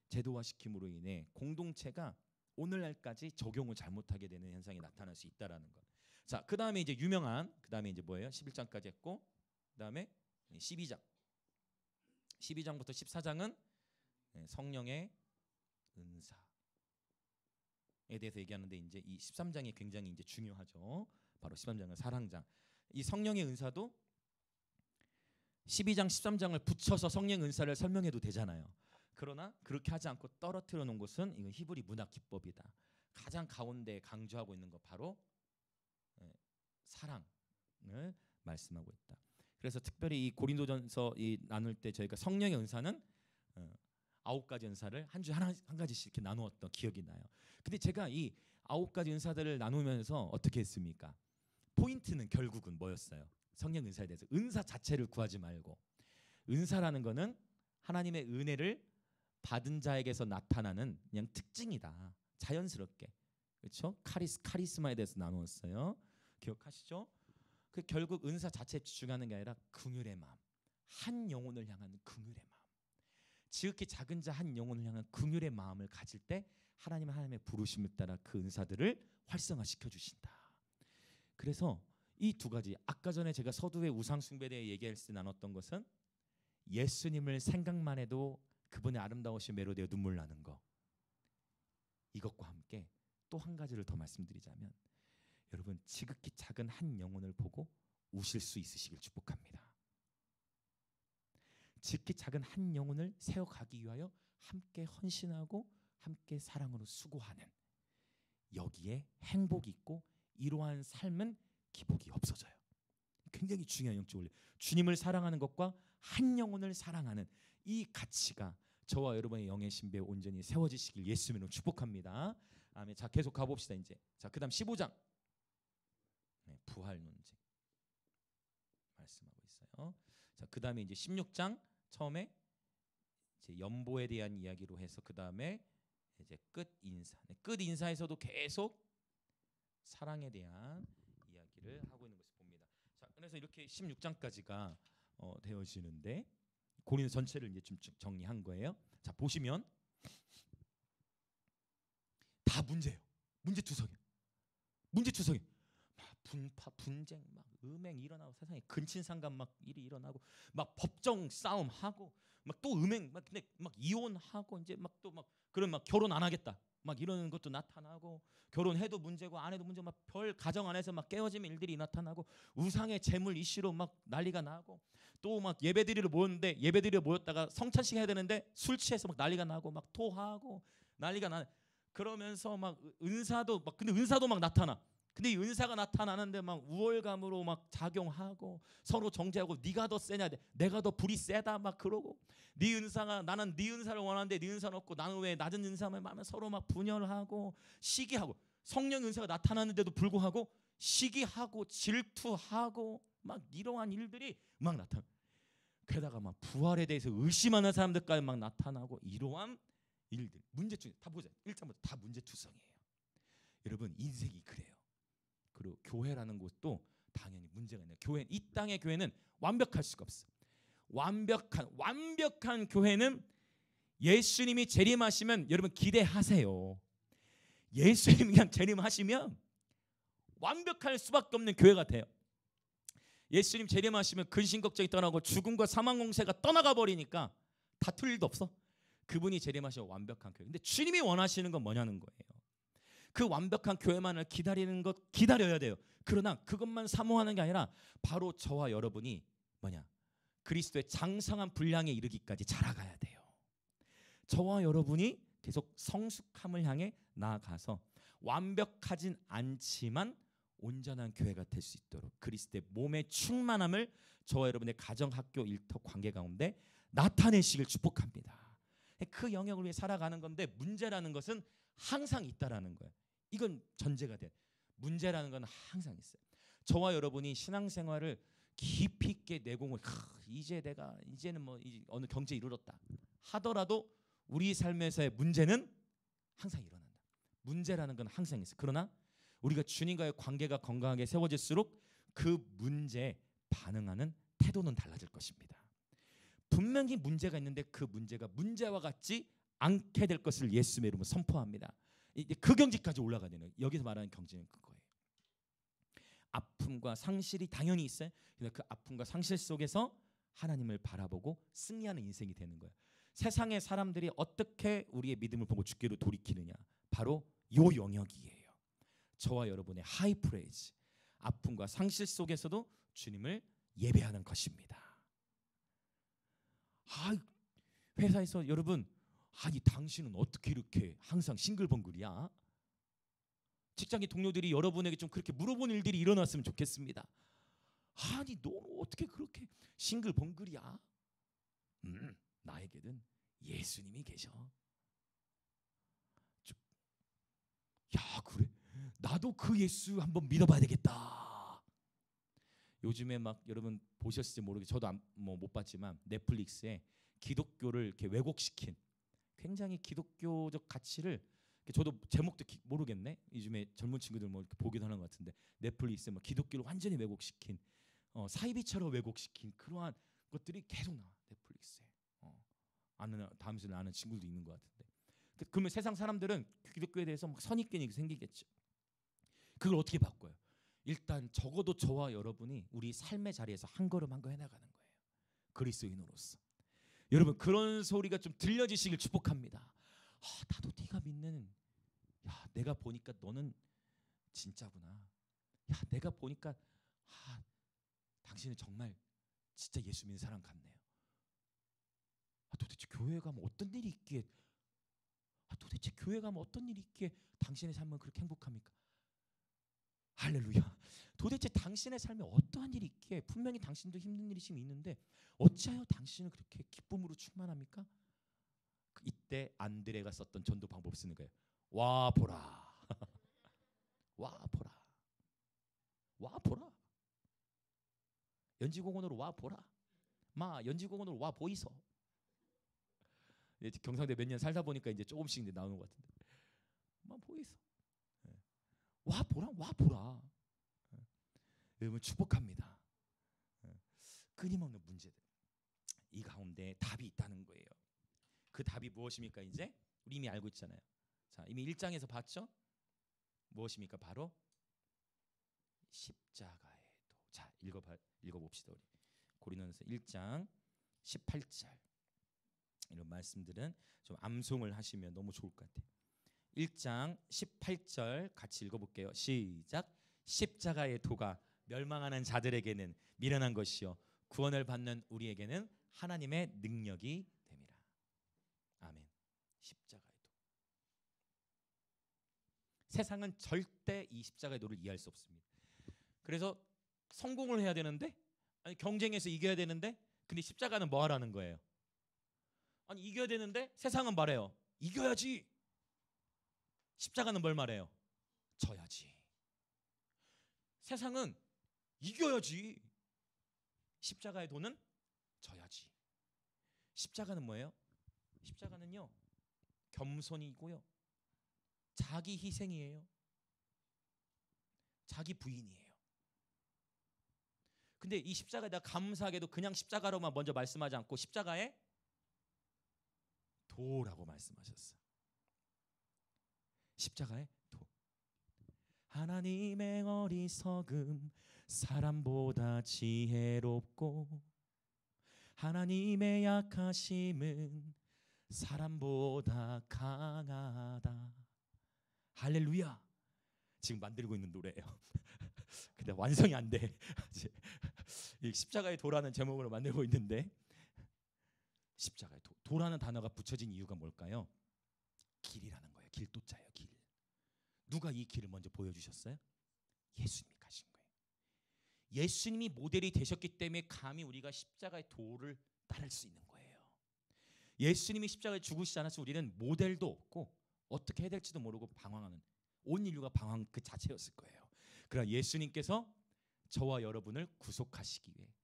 제도화시킴으로 인해 공동체가 오늘날까지 적용을 잘못하게 되는 현상이 나타날 수 있다라는 것. 자, 그다음에 이제 유명한 그다음에 이제 뭐예요? 11장까지 했고 그다음에 12장. 12장부터 14장은 성령의 은사에 대해서 얘기하는데 이제 이 13장이 굉장히 이제 중요하죠. 바로 13장은 사랑장. 이 성령의 은사도 12장 13장을 붙여서 성령 은사를 설명해도 되잖아요. 그러나 그렇게 하지 않고 떨어뜨려 놓은 것은 이건 히브리 문학 기법이다. 가장 가운데 강조하고 있는 거 바로 사랑을 말씀하고 있다. 그래서 특별히 이 고린도전서 나눌 때 저희가 성령의 은사는 9가지 은사를 한 주에 한 가지씩 이렇게 나누었던 기억이 나요. 근데 제가 이 9가지 은사들을 나누면서 어떻게 했습니까? 포인트는 결국은 뭐였어요? 성령 은사에 대해서 은사 자체를 구하지 말고 은사라는 거는 하나님의 은혜를 받은 자에게서 나타나는 그냥 특징이다. 자연스럽게. 그렇죠? 카리스마에 대해서 나누었어요. 기억하시죠? 그 결국 은사 자체에 집중하는 게 아니라 긍휼의 마음, 한 영혼을 향한 긍휼의 마음, 지극히 작은 자 한 영혼을 향한 긍휼의 마음을 가질 때 하나님의 부르심을 따라 그 은사들을 활성화시켜 주신다. 그래서 이 두 가지 아까 전에 제가 서두에 우상 숭배에 대해 얘기할 때 나눴던 것은 예수님을 생각만 해도 그분의 아름다우신 매로 되어 눈물 나는 거. 이것과 함께 또 한 가지를 더 말씀드리자면 여러분 지극히 작은 한 영혼을 보고 우실 수 있으시길 축복합니다. 지극히 작은 한 영혼을 세워가기 위하여 함께 헌신하고 함께 사랑으로 수고하는 여기에 행복이 있고 이러한 삶은 기복이 없어져요. 굉장히 중요한 영적 원리. 주님을 사랑하는 것과 한 영혼을 사랑하는 이 가치가 저와 여러분의 영의 신비에 온전히 세워지시길 예수님으로 축복합니다. 아멘. 자, 계속 가봅시다. 이제 자, 그다음 15장 부활 논쟁 말씀하고 있어요. 자, 그다음에 이제 16장 처음에 이제 연보에 대한 이야기로 해서 그다음에 이제 끝 인사. 끝 인사에서도 계속 사랑에 대한 이야기를 하고 있는 것을 봅니다. 자, 그래서 이렇게 16장까지가 되어지는데 고린도 전체를 이제 좀 정리한 거예요. 자, 보시면 다 문제예요. 문제투성이에요. 문제투성이. 막 분파, 분쟁, 막 음행 일어나고 세상에 근친상간 막 일이 일어나고 막 법정 싸움 하고 막 또 음행 막 근데 막 이혼하고 이제 막 또 막 그런 막 결혼 안 하겠다 막 이러는 것도 나타나고 결혼해도 문제고 안 해도 문제고 막 별 가정 안에서 막 깨어지는 일들이 나타나고 우상의 재물 이슈로 막 난리가 나고 또 막 예배드리러 모였는데 예배드리러 모였다가 성찬식 해야 되는데 술 취해서 막 난리가 나고 막 토하고 난리가 나. 그러면서 막 은사도 막 근데 은사도 막 나타나. 근데 이 은사가 나타나는데 막 우월감으로 막 작용하고 서로 정죄하고 네가 더 세냐 내가 더 불이 세다 막 그러고 네 은사가 나는 네 은사를 원하는데 네 은사는 없고 나는 왜 낮은 은사만 하면 서로 막 분열하고 시기하고 성령 은사가 나타나는데도 불구하고 시기하고 질투하고 막 이러한 일들이 막 나타나. 게다가 막 부활에 대해서 의심하는 사람들까지 막 나타나고 이러한 일들 문제투성 다 보자. 1장부터 다 문제투성이에요. 여러분 인생이 그래요. 그리고 교회라는 곳도 당연히 문제가 있네요. 교회 이 땅의 교회는 완벽할 수가 없어. 완벽한 교회는 예수님이 재림하시면 여러분 기대하세요. 예수님이 그냥 재림하시면 완벽할 수밖에 없는 교회 같아요. 예수님 재림하시면 근심 걱정이 떠나고 죽음과 사망 공세가 떠나가 버리니까 다툴 일도 없어. 그분이 재림하시면 완벽한 교회. 근데 주님이 원하시는 건 뭐냐는 거예요. 그 완벽한 교회만을 기다리는 것 기다려야 돼요. 그러나 그것만 사모하는 게 아니라 바로 저와 여러분이 뭐냐? 그리스도의 장성한 분량에 이르기까지 자라가야 돼요. 저와 여러분이 계속 성숙함을 향해 나아가서 완벽하진 않지만 온전한 교회가 될 수 있도록 그리스도의 몸의 충만함을 저와 여러분의 가정, 학교, 일터, 관계 가운데 나타내시길 축복합니다. 그 영역을 위해 살아가는 건데 문제라는 것은 항상 있다라는 거예요. 이건 전제가 돼. 문제라는 건 항상 있어요. 저와 여러분이 신앙생활을 깊이 있게 내공을 이제는 뭐 어느 경지에 이르렀다 하더라도 우리 삶에서의 문제는 항상 일어난다. 문제라는 건 항상 있어요. 그러나 우리가 주님과의 관계가 건강하게 세워질수록 그 문제에 반응하는 태도는 달라질 것입니다. 분명히 문제가 있는데 그 문제가 문제와 같지 않게 될 것을 예수님의 이름으로 선포합니다. 이제 그 경지까지 올라가야 되는 여기서 말하는 경지는 그거예요. 아픔과 상실이 당연히 있어요. 그런데 그 아픔과 상실 속에서 하나님을 바라보고 승리하는 인생이 되는 거예요. 세상의 사람들이 어떻게 우리의 믿음을 보고 주께로 돌이키느냐 바로 요 영역이에요. 저와 여러분의 하이 프레이즈 아픔과 상실 속에서도 주님을 예배하는 것입니다. 회사에서 여러분 아니 당신은 어떻게 이렇게 항상 싱글벙글이야? 직장의 동료들이 여러분에게 좀 그렇게 물어보는 일들이 일어났으면 좋겠습니다. 아니 너 어떻게 그렇게 싱글벙글이야? 나에게는 예수님이 계셔. 야 그래? 나도 그 예수 한번 믿어봐야 되겠다. 요즘에 막 여러분 보셨을지 모르겠어요. 저도 못 봤지만 넷플릭스에 기독교를 이렇게 왜곡시킨 굉장히 기독교적 가치를 저도 제목도 모르겠네. 요즘에 젊은 친구들 뭐 이렇게 보기도 하는 것 같은데 넷플릭스에 뭐 기독교를 완전히 왜곡시킨 사이비처럼 왜곡시킨 그러한 것들이 계속 나와 넷플릭스에. 다음에서 아는 친구들도 있는 것 같은데. 그러면 세상 사람들은 기독교에 대해서 막 선입견이 생기겠죠. 그걸 어떻게 바꿔요? 일단 적어도 저와 여러분이 우리 삶의 자리에서 한 걸음 한 거 해나가는 거예요. 그리스도인으로서. 여러분 그런 소리가 좀 들려지시길 축복합니다. 나도 네가 믿는 내가 보니까 너는 진짜구나. 내가 보니까 당신은 정말 진짜 예수 믿는 사람 같네요. 도대체 교회 가면 어떤 일이 있기에 당신의 삶은 그렇게 행복합니까? 할렐루야. 도대체 당신의 삶에 어떠한 일이 있기에 분명히 당신도 힘든 일이 지금 있는데 어찌하여 당신은 그렇게 기쁨으로 충만합니까? 이때 안드레가 썼던 전도 방법을 쓰는 거예요. 와 보라. 와 보라. 와 보라. 연지공원으로 와 보라. 마 연지공원으로 와 보이소. 경상도에 몇 년 살다 보니까 이제 조금씩 이제 나오는 것 같은데. 마 보이소. 와 보라. 와 보라. 여러분 축복합니다. 끊임없는 문제들 이 가운데 답이 있다는 거예요. 그 답이 무엇입니까? 이제 우리 이미 알고 있잖아요. 자, 이미 1장에서 봤죠? 무엇입니까? 바로 십자가의 도. 자, 읽어봅시다. 우리 고린도전서 1장 18절 이런 말씀들은 좀 암송을 하시면 너무 좋을 것 같아요. 1장 18절 같이 읽어볼게요. 시작. 십자가의 도가 멸망하는 자들에게는 미련한 것이요 구원을 받는 우리에게는 하나님의 능력이 됨이라. 아멘. 십자가의 도. 세상은 절대 이 십자가의 도를 이해할 수 없습니다. 그래서 성공을 해야 되는데, 아니 경쟁에서 이겨야 되는데, 근데 십자가는 뭐 하라는 거예요? 아니 이겨야 되는데 세상은 말해요. 이겨야지. 십자가는 뭘 말해요? 져야지. 세상은 이겨야지. 십자가의 도는 져야지. 십자가는 뭐예요? 십자가는요 겸손이고요 자기 희생이에요. 자기 부인이에요. 근데 이 십자가에다 감사하게도 그냥 십자가로만 먼저 말씀하지 않고 십자가의 도라고 말씀하셨어요. 십자가의 도. 하나님의 어리석음 사람보다 지혜롭고 하나님의 약하심은 사람보다 강하다. 할렐루야. 지금 만들고 있는 노래예요. 근데 완성이 안 돼. 이 십자가의 도라는 제목으로 만들고 있는데 십자가의 도. 도라는 단어가 붙여진 이유가 뭘까요? 길이라는 거예요. 길도자예요. 길. 누가 이 길을 먼저 보여주셨어요? 예수님이 가신 거예요. 예수님이 모델이 되셨기 때문에 감히 우리가 십자가의 도를 따를 수 있는 거예요. 예수님이 십자가에 죽으시지 않았으면 우리는 모델도 없고 어떻게 해야 될지도 모르고 방황하는, 온 인류가 방황 그 자체였을 거예요. 그러나 예수님께서 저와 여러분을 구속하시기 위해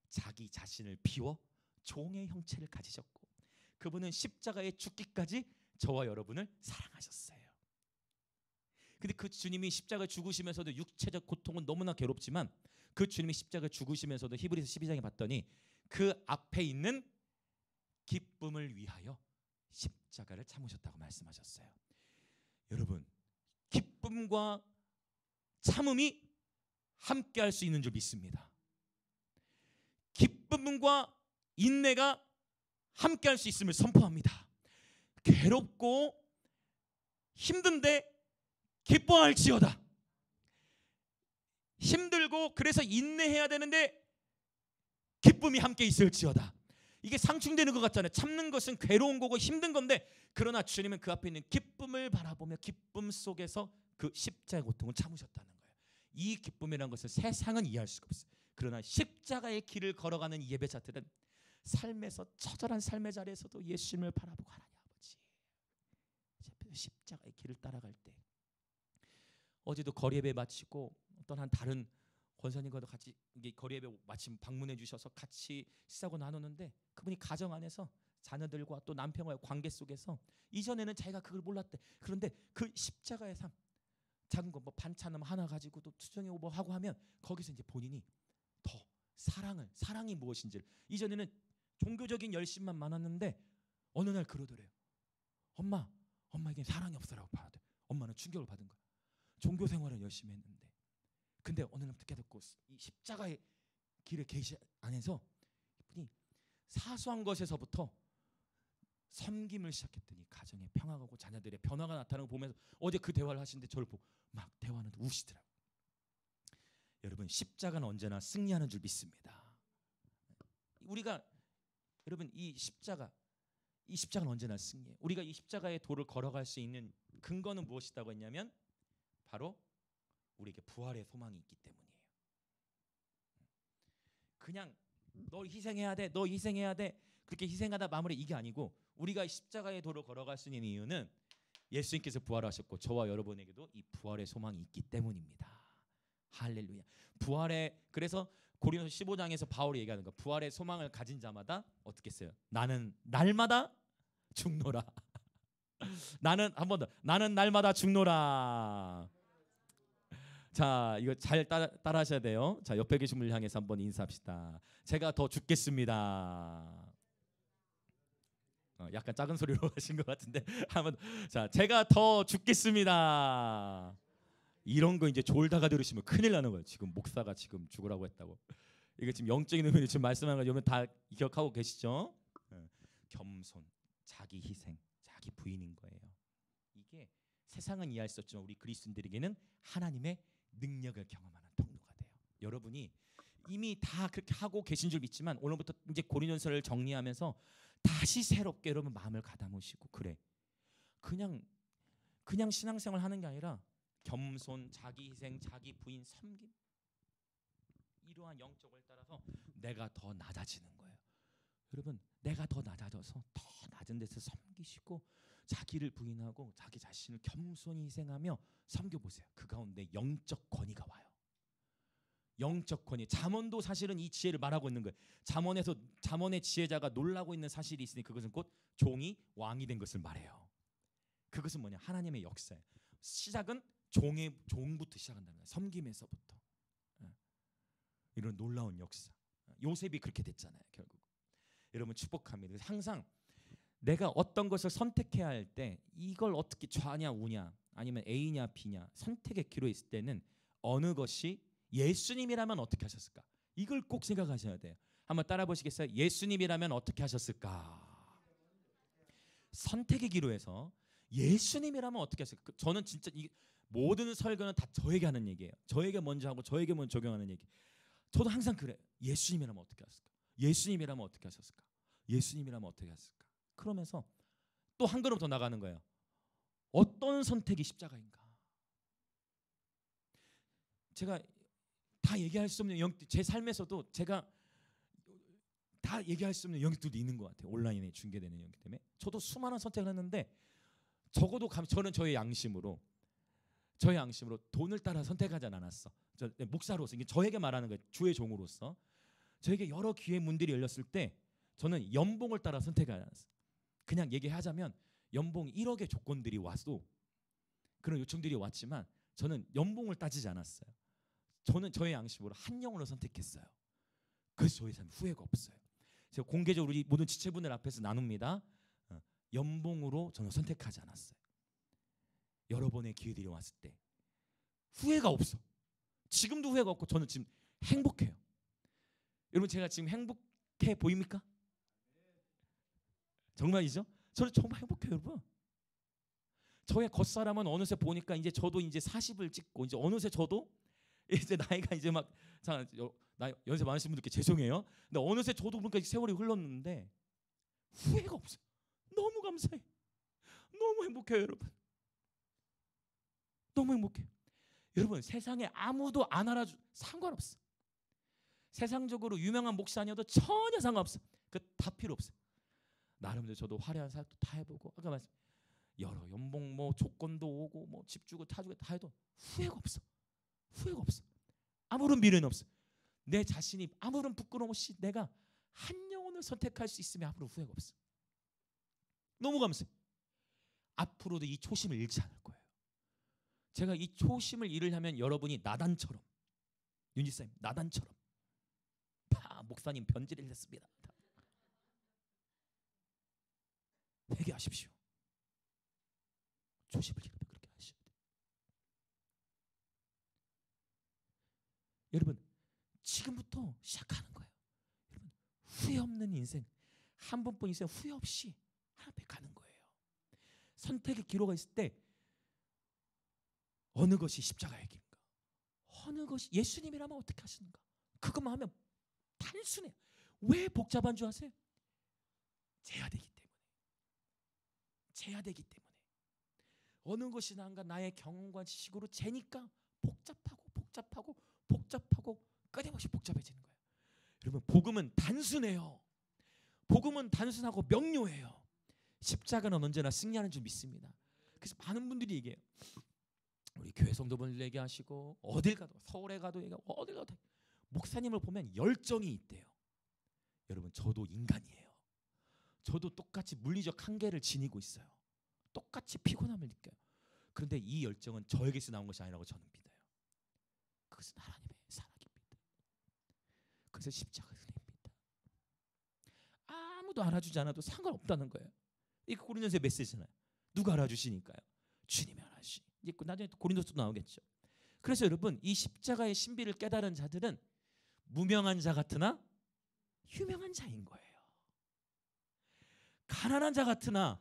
자기 자신을 비워 종의 형체를 가지셨고 그분은 십자가에 죽기까지 저와 여러분을 사랑하셨어요. 근데 그 주님이 십자가에 죽으시면서도 육체적 고통은 너무나 괴롭지만 그 주님이 십자가에 죽으시면서도 히브리서 12장에 봤더니 그 앞에 있는 기쁨을 위하여 십자가를 참으셨다고 말씀하셨어요. 여러분, 기쁨과 참음이 함께 할 수 있는 줄 믿습니다. 기쁨과 인내가 함께 할 수 있음을 선포합니다. 괴롭고 힘든데 기뻐할지어다. 힘들고 그래서 인내해야 되는데 기쁨이 함께 있을지어다. 이게 상충되는 것 같잖아요. 참는 것은 괴로운 거고 힘든 건데 그러나 주님은 그 앞에 있는 기쁨을 바라보며 기쁨 속에서 그 십자가의 고통을 참으셨다는 거예요. 이 기쁨이라는 것을 세상은 이해할 수가 없어요. 그러나 십자가의 길을 걸어가는 예배자들은 삶에서 처절한 삶의 자리에서도 예수님을 바라보고 하나님 아버지 십자가의 길을 따라갈 때 어제도 거리 예배 마치고 어떤 한 다른 권사님과도 같이 이게 거리 예배 마침 방문해 주셔서 같이 식사하고 나누는데 그분이 가정 안에서 자녀들과 또 남편과의 관계 속에서 이전에는 자기가 그걸 몰랐대. 그런데 그 십자가의 삶 작은 거 뭐 반찬 하나 가지고도 투정해 오고 하고 하면 거기서 이제 본인이 더 사랑이 무엇인지를 이전에는 종교적인 열심만 많았는데 어느 날 그러더래요. 엄마에게 사랑이 없어라고 받아들. 엄마는 충격을 받은 거야. 종교 생활은 열심히 했는데 근데 어느 날부터 깨닫고 이 십자가의 길의 계시 안에서 이분이 사소한 것에서부터 섬김을 시작했더니 가정의 평화가 오고 자녀들의 변화가 나타나는 거 보면서 어제 그 대화를 하시는데 저를 보고 막 대화하는데 우시더라고요. 여러분 십자가는 언제나 승리하는 줄 믿습니다. 우리가 여러분 이 십자가는 언제나 승리해요. 우리가 이 십자가의 도를 걸어갈 수 있는 근거는 무엇이라고 했냐면 바로 우리에게 부활의 소망이 있기 때문이에요. 그냥 너 희생해야 돼, 너 희생해야 돼, 그렇게 희생하다 마무리, 이게 아니고 우리가 십자가의 도로 걸어갈 수 있는 이유는 예수님께서 부활하셨고 저와 여러분에게도 이 부활의 소망이 있기 때문입니다. 할렐루야. 그래서 고린도서 15장에서 바울이 얘기하는 거, 부활의 소망을 가진 자마다 어떻게 했어요? 나는 날마다 죽노라. 나는 한 번 더, 나는 날마다 죽노라. 자, 이거 잘 따라 하셔야 돼요. 자, 옆에 계신 분을 향해서 한번 인사합시다. 제가 더 죽겠습니다. 약간 작은 소리로 하신 것 같은데 한번. 자, 제가 더 죽겠습니다. 이런 거 이제 졸다가 들으시면 큰일 나는 거예요. 지금 목사가 지금 죽으라고 했다고. 이거 지금 영적인 의미로 지금 말씀하는 거 여러분 다 기억하고 계시죠? 겸손, 자기 희생, 자기 부인인 거예요. 이게 세상은 이해할 수 없지만 우리 그리스도인들에게는 하나님의 능력을 경험하는 통로가 돼요. 여러분이 이미 다 그렇게 하고 계신 줄 믿지만 오늘부터 이제 고린도전서를 정리하면서 다시 새롭게 여러분 마음을 가다놓으시고, 그래, 그냥 신앙생활 하는 게 아니라 겸손, 자기 희생, 자기 부인, 섬김, 이러한 영적을 따라서 내가 더 낮아지는 거예요. 여러분, 내가 더 낮아져서 더 낮은 데서 섬기시고 자기를 부인하고 자기 자신을 겸손히 희생하며 섬겨보세요. 그 가운데 영적 권위가 와요. 영적 권위. 잠언도 사실은 이 지혜를 말하고 있는 거예요. 잠언의 지혜자가 놀라고 있는 사실이 있으니 그것은 곧 종이 왕이 된 것을 말해요. 그것은 뭐냐? 하나님의 역사예요. 시작은 종부터 시작한다는 거예요. 섬김에서부터. 이런 놀라운 역사. 요셉이 그렇게 됐잖아요. 결국. 여러분 축복합니다. 항상 내가 어떤 것을 선택해야 할 때 이걸 어떻게 좌냐 우냐 아니면 A냐 B냐 선택의 기로에 있을 때는 어느 것이 예수님이라면 어떻게 하셨을까? 이걸 꼭 생각하셔야 돼요. 한번 따라 보시겠어요? 예수님이라면 어떻게 하셨을까? 선택의 기로에서 예수님이라면 어떻게 하셨을까? 저는 진짜 이 모든 설교는 다 저에게 하는 얘기예요. 저에게 먼저 하고 저에게 먼저 적용하는 얘기. 저도 항상 그래요. 예수님이라면 어떻게 하셨을까? 예수님이라면 어떻게 하셨을까? 예수님이라면 어떻게 하셨을까? 그러면서 또 한 걸음 더 나가는 거예요. 어떤 선택이 십자가인가? 제가 다 얘기할 수 없는 제 삶에서도 제가 다 얘기할 수 없는 영역들도 있는 것 같아요. 온라인에 중계되는 영역 때문에 저도 수많은 선택을 했는데 적어도 저는 저의 양심으로 돈을 따라 선택하지 않았어. 목사로서 이게 저에게 말하는 거예요. 주의 종으로서 저에게 여러 기회 문들이 열렸을 때 저는 연봉을 따라 선택하지 않았어요. 그냥 얘기하자면 연봉 1억의 조건들이 와도 그런 요청들이 왔지만 저는 연봉을 따지지 않았어요. 저는 저의 양심으로 한 영혼을 선택했어요. 그래서 저의 삶에 후회가 없어요. 제가 공개적으로 우리 모든 지체분들 앞에서 나눕니다. 연봉으로 저는 선택하지 않았어요. 여러 번의 기회들이 왔을 때 후회가 없어. 지금도 후회가 없고 저는 지금 행복해요. 여러분 제가 지금 행복해 보입니까? 정말이죠? 저는 정말 행복해요, 여러분. 저의 겉사람은 어느새 보니까 이제 저도 이제 40을 찍고 이제 어느새 저도 이제 나이가 이제 막 나 연세 많으신 분들께 죄송해요. 근데 어느새 저도 그러니까 세월이 흘렀는데 후회가 없어요. 너무 감사해요. 너무 행복해요, 여러분. 너무 행복해요. 여러분 세상에 아무도 안 알아줘 상관없어. 세상적으로 유명한 목사 아니어도 전혀 상관없어. 그 다 필요 없어. 나름대로 저도 화려한 사역도 다 해보고 아까 말씀 여러 연봉 뭐 조건도 오고 뭐 집 주고 타 주고 다 해도 후회가 없어. 후회가 없어. 아무런 미련이 없어. 내 자신이 아무런 부끄러움 없이 내가 한 영혼을 선택할 수 있으면 앞으로 후회가 없어. 너무 감사해. 앞으로도 이 초심을 잃지 않을 거예요. 제가 이 초심을 잃으려면 여러분이 나단처럼 윤지쌤 나단처럼 다 목사님 변질을 했습니다. 회개하십시오. 초심을 잃으면 그렇게 하셔야 돼요. 여러분 지금부터 시작하는 거예요. 여러분 후회 없는 인생 한 번뿐 인생 후회 없이 하나님 앞에 가는 거예요. 선택의 기로가 있을 때 어느 것이 십자가의 길인가? 어느 것이 예수님이라면 어떻게 하시는가? 그것만 하면 단순해요. 왜 복잡한 줄 아세요? 제한되기 때문에. 제한되기 때문에. 어느 것이 나은가 나의 경험과 지식으로 재니까 복잡하고 끊임없이 복잡해지는 거예요. 여러분 복음은 단순해요. 복음은 단순하고 명료해요. 십자가는 언제나 승리하는 줄 믿습니다. 그래서 많은 분들이 얘기해요. 우리 교회 성도분들 얘기하시고 어딜 가도 서울에 가도 얘기하고 어딜 가도 목사님을 보면 열정이 있대요. 여러분 저도 인간이에요. 저도 똑같이 물리적 한계를 지니고 있어요. 똑같이 피곤함을 느껴요. 그런데 이 열정은 저에게서 나온 것이 아니라고 저는 믿어요. 그것은 하나님의 사랑입니다. 그래서 십자가의 은혜입니다. 아무도 알아주지 않아도 상관없다는 거예요. 이게 고린도서의 메시지잖아요. 누가 알아주시니까요? 주님이 알아주시. 이제 나중에 고린도서도 나오겠죠. 그래서 여러분 이 십자가의 신비를 깨달은 자들은 무명한 자 같으나 유명한 자인 거예요. 가난한 자 같으나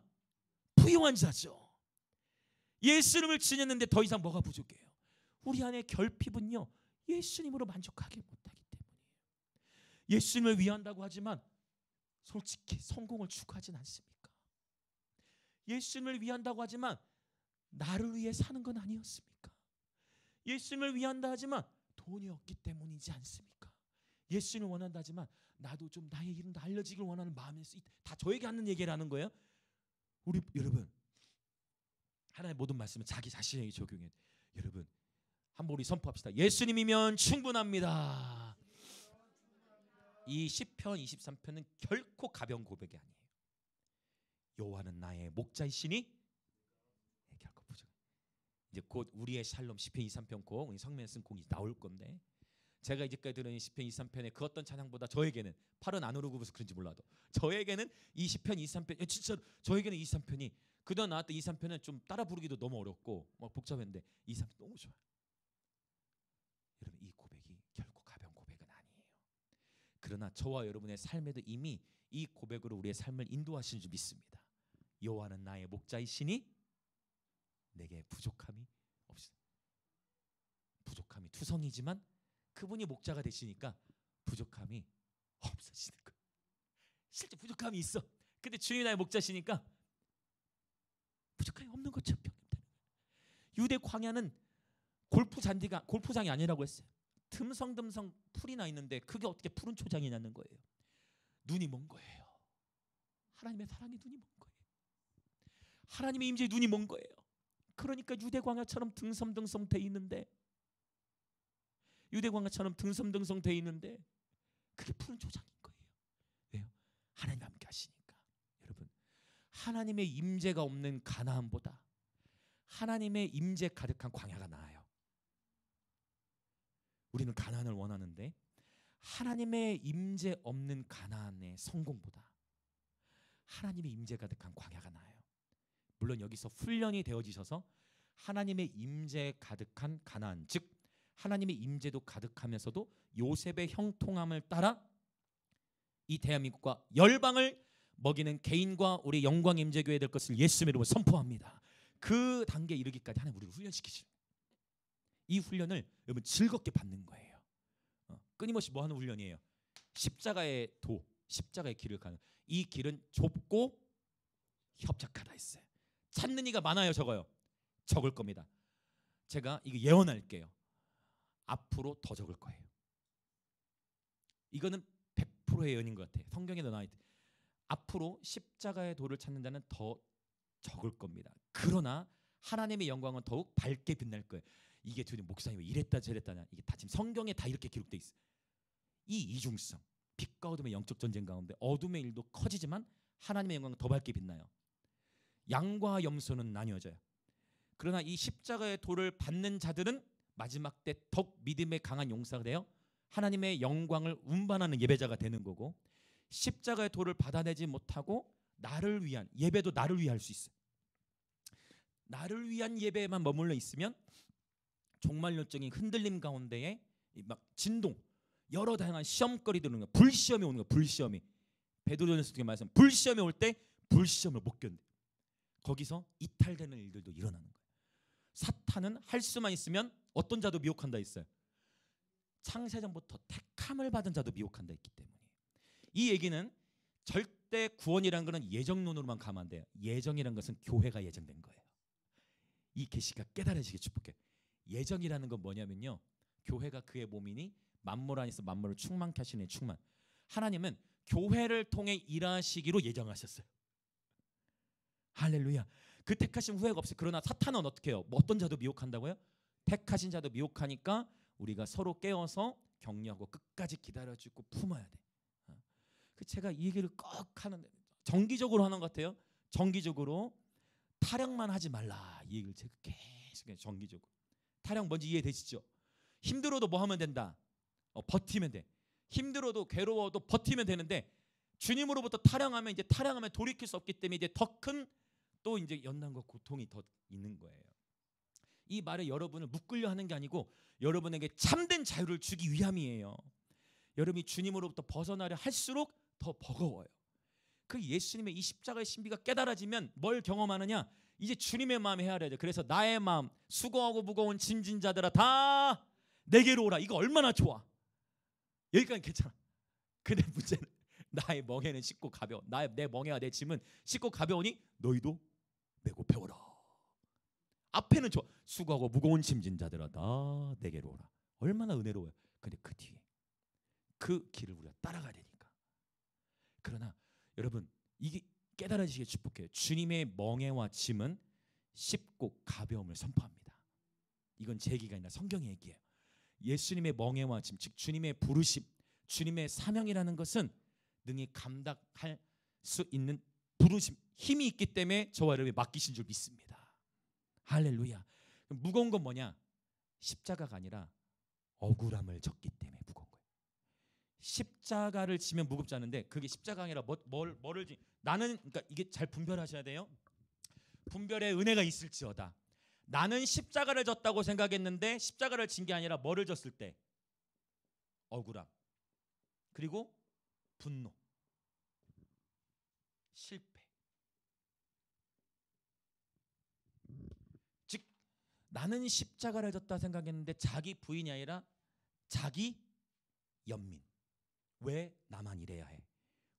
부유한 자죠. 예수님을 지녔는데 더 이상 뭐가 부족해요? 우리 안에 결핍은요 예수님으로 만족하기 못하기 때문이에요. 예수님을 위한다고 하지만 솔직히 성공을 추구하진 않습니까? 예수님을 위한다고 하지만 나를 위해 사는 건 아니었습니까? 예수님을 위한다 하지만 돈이 없기 때문이지 않습니까? 예수님을 원한다 하지만 나도 좀 나의 이름도 알려지길 원하는 마음에서 다 저에게 하는 얘기라는 거예요. 우리 여러분 하나님의 모든 말씀은 자기 자신에게 적용해야 돼요. 여러분 한번 우리 선포합시다. 예수님이면 충분합니다. 이 시편 23편은 결코 가벼운 고백이 아니에요. 여호와는 나의 목자이시니 결코 부족. 이제 곧 우리의 샬롬 시편 23편 곡 우리 성면에 쓴 곡이 나올 건데 제가 이제까지 들은 시편 23편의 그 어떤 찬양보다 저에게는 팔은 안 오르고 그래서 그런지 몰라도 저에게는 이 시편 23편 진짜 저에게는 이 23편이 그동안 나왔던 23편은 좀 따라 부르기도 너무 어렵고 막 복잡했는데 23편 너무 좋아요. 여러분 이 고백이 결코 가벼운 고백은 아니에요. 그러나 저와 여러분의 삶에도 이미 이 고백으로 우리의 삶을 인도하시는 줄 믿습니다. 여호와는 나의 목자이시니 내게 부족함이 없으니 부족함이 투성이지만 그분이 목자가 되시니까 부족함이 없어지는 거예요. 실제 부족함이 있어. 근데 주님이 나의 목자시니까 부족함이 없는 것처럼 병립되는 거예요. 유대 광야는 골프장이 아니라고 했어요. 듬성듬성 풀이 나 있는데 그게 어떻게 푸른 초장이냐는 거예요. 눈이 먼 거예요. 하나님의 사랑의 눈이 먼 거예요. 하나님의 임재의 눈이 먼 거예요. 그러니까 유대 광야처럼 듬성듬성 돼 있는데 그게 푸른 초장인 거예요. 왜요? 하나님 함께 하시니까. 여러분 하나님의 임재가 없는 가나안보다 하나님의 임재 가득한 광야가 나아요. 우리는 가나안을 원하는데 하나님의 임재 없는 가나안의 성공보다 하나님의 임재 가득한 광야가 나아요. 물론 여기서 훈련이 되어지셔서 하나님의 임재 가득한 가나안, 즉 하나님의 임재도 가득하면서도 요셉의 형통함을 따라 이 대한민국과 열방을 먹이는 개인과 우리 영광 임재교회 될 것을 예수님의 이름으로 선포합니다. 그 단계에 이르기까지 하나님 우리를 훈련시키시는 이 훈련을 여러분 즐겁게 받는 거예요. 끊임없이 뭐 하는 훈련이에요? 십자가의 십자가의 길을 가는. 이 길은 좁고 협착하다 했어요. 찾는 이가 많아요, 적어요? 적을 겁니다. 제가 이거 예언할게요. 앞으로 더 적을 거예요. 이거는 100%의 예언인 것 같아요. 성경에도 나와 있대. 앞으로 십자가의 도를 찾는 자는 더 적을 겁니다. 그러나 하나님의 영광은 더욱 밝게 빛날 거예요. 이게 주님 목사님 왜 이랬다 저랬다냐. 이게 다 지금 성경에 다 이렇게 기록돼 있어요. 이 이중성, 빛과 어둠의 영적 전쟁 가운데 어둠의 일도 커지지만 하나님의 영광은 더 밝게 빛나요. 양과 염소는 나뉘어져요. 그러나 이 십자가의 도를 받는 자들은 마지막 때 더욱 믿음의 강한 용사가 되어 하나님의 영광을 운반하는 예배자가 되는 거고, 십자가의 도를 받아내지 못하고 나를 위한 예배도 나를 위해 할 수 있어요. 나를 위한 예배에만 머물러 있으면 종말론적인 흔들림 가운데에 막 진동, 여러 다양한 시험거리들이 오는 거예요. 불시험이 오는 거예요. 불시험이. 베드로전서 중에 말씀, 불시험이 올 때 불시험을 못 견뎌. 거기서 이탈되는 일들도 일어나는 거예요. 사탄은 할 수만 있으면 어떤 자도 미혹한다 했어요. 창세전부터 택함을 받은 자도 미혹한다 했기 때문에. 이 얘기는 절대 구원이라는 것은 예정론으로만 가면 안 돼요. 예정이라는 것은 교회가 예정된 거예요. 이 계시가 깨달아지게 축복해. 예정이라는 건 뭐냐면요, 교회가 그의 몸이니 만물 안에서 만물을 충만케 하시는 충만. 하나님은 교회를 통해 일하시기로 예정하셨어요. 할렐루야. 그 택하신 후회가 없어요. 그러나 사탄은 어떻게 해요? 뭐 어떤 자도 미혹한다고요? 택하신 자도 미혹하니까 우리가 서로 깨어서 격려하고 끝까지 기다려주고 품어야 돼. 제가 이 얘기를 꼭 하는데 정기적으로 하는 것 같아요. 정기적으로 타령만 하지 말라. 이 얘기를 제가 계속 정기적으로. 타령 뭔지 이해되시죠? 힘들어도 뭐 하면 된다? 버티면 돼. 힘들어도 괴로워도 버티면 되는데 주님으로부터 타령하면 이제 타령하면 돌이킬 수 없기 때문에 이제 더 큰 또 이제 연단과 고통이 더 있는 거예요. 이 말에 여러분을 묶으려 하는 게 아니고 여러분에게 참된 자유를 주기 위함이에요. 여러분이 주님으로부터 벗어나려 할수록 더 버거워요. 그 예수님의 이 십자가의 신비가 깨달아지면 뭘 경험하느냐? 이제 주님의 마음에 헤아려야 돼. 그래서 나의 마음 수고하고 무거운 짐진 자들아 다 내게로 오라. 이거 얼마나 좋아. 여기까지 괜찮아. 근데 문제는 나의 멍에는 쉽고 가벼워. 내 멍에와 내 짐은 쉽고 가벼우니 너희도 메고 배워라. 앞에는 좋아. 수고하고 무거운 짐진 자들아 다 내게로 오라. 얼마나 은혜로워요. 근데 그 뒤에 그 길을 우리가 따라가야 되니까. 그러나 여러분 이게 깨달아지시길 축복해요. 주님의 멍에와 짐은 쉽고 가벼움을 선포합니다. 이건 제 얘기가 아니라 성경의 얘기예요. 예수님의 멍에와 짐, 즉 주님의 부르심, 주님의 사명이라는 것은 능히 감당할 수 있는 부르심, 힘이 있기 때문에 저와 여러분이 맡기신 줄 믿습니다. 할렐루야. 무거운 건 뭐냐? 십자가가 아니라 억울함을 졌기 때문에 무거운 거예요. 십자가를 지면 무겁지 않은데 그게 십자가가 아니라 뭐를 나는 그러니까 이게 잘 분별하셔야 돼요. 분별의 은혜가 있을지어다. 나는 십자가를 졌다고 생각했는데 십자가를 진 게 아니라 뭐를 졌을 때? 억울함. 그리고 분노. 실패. 즉 나는 십자가를 졌다 생각했는데 자기 부인이 아니라 자기 연민. 왜 나만 이래야 해?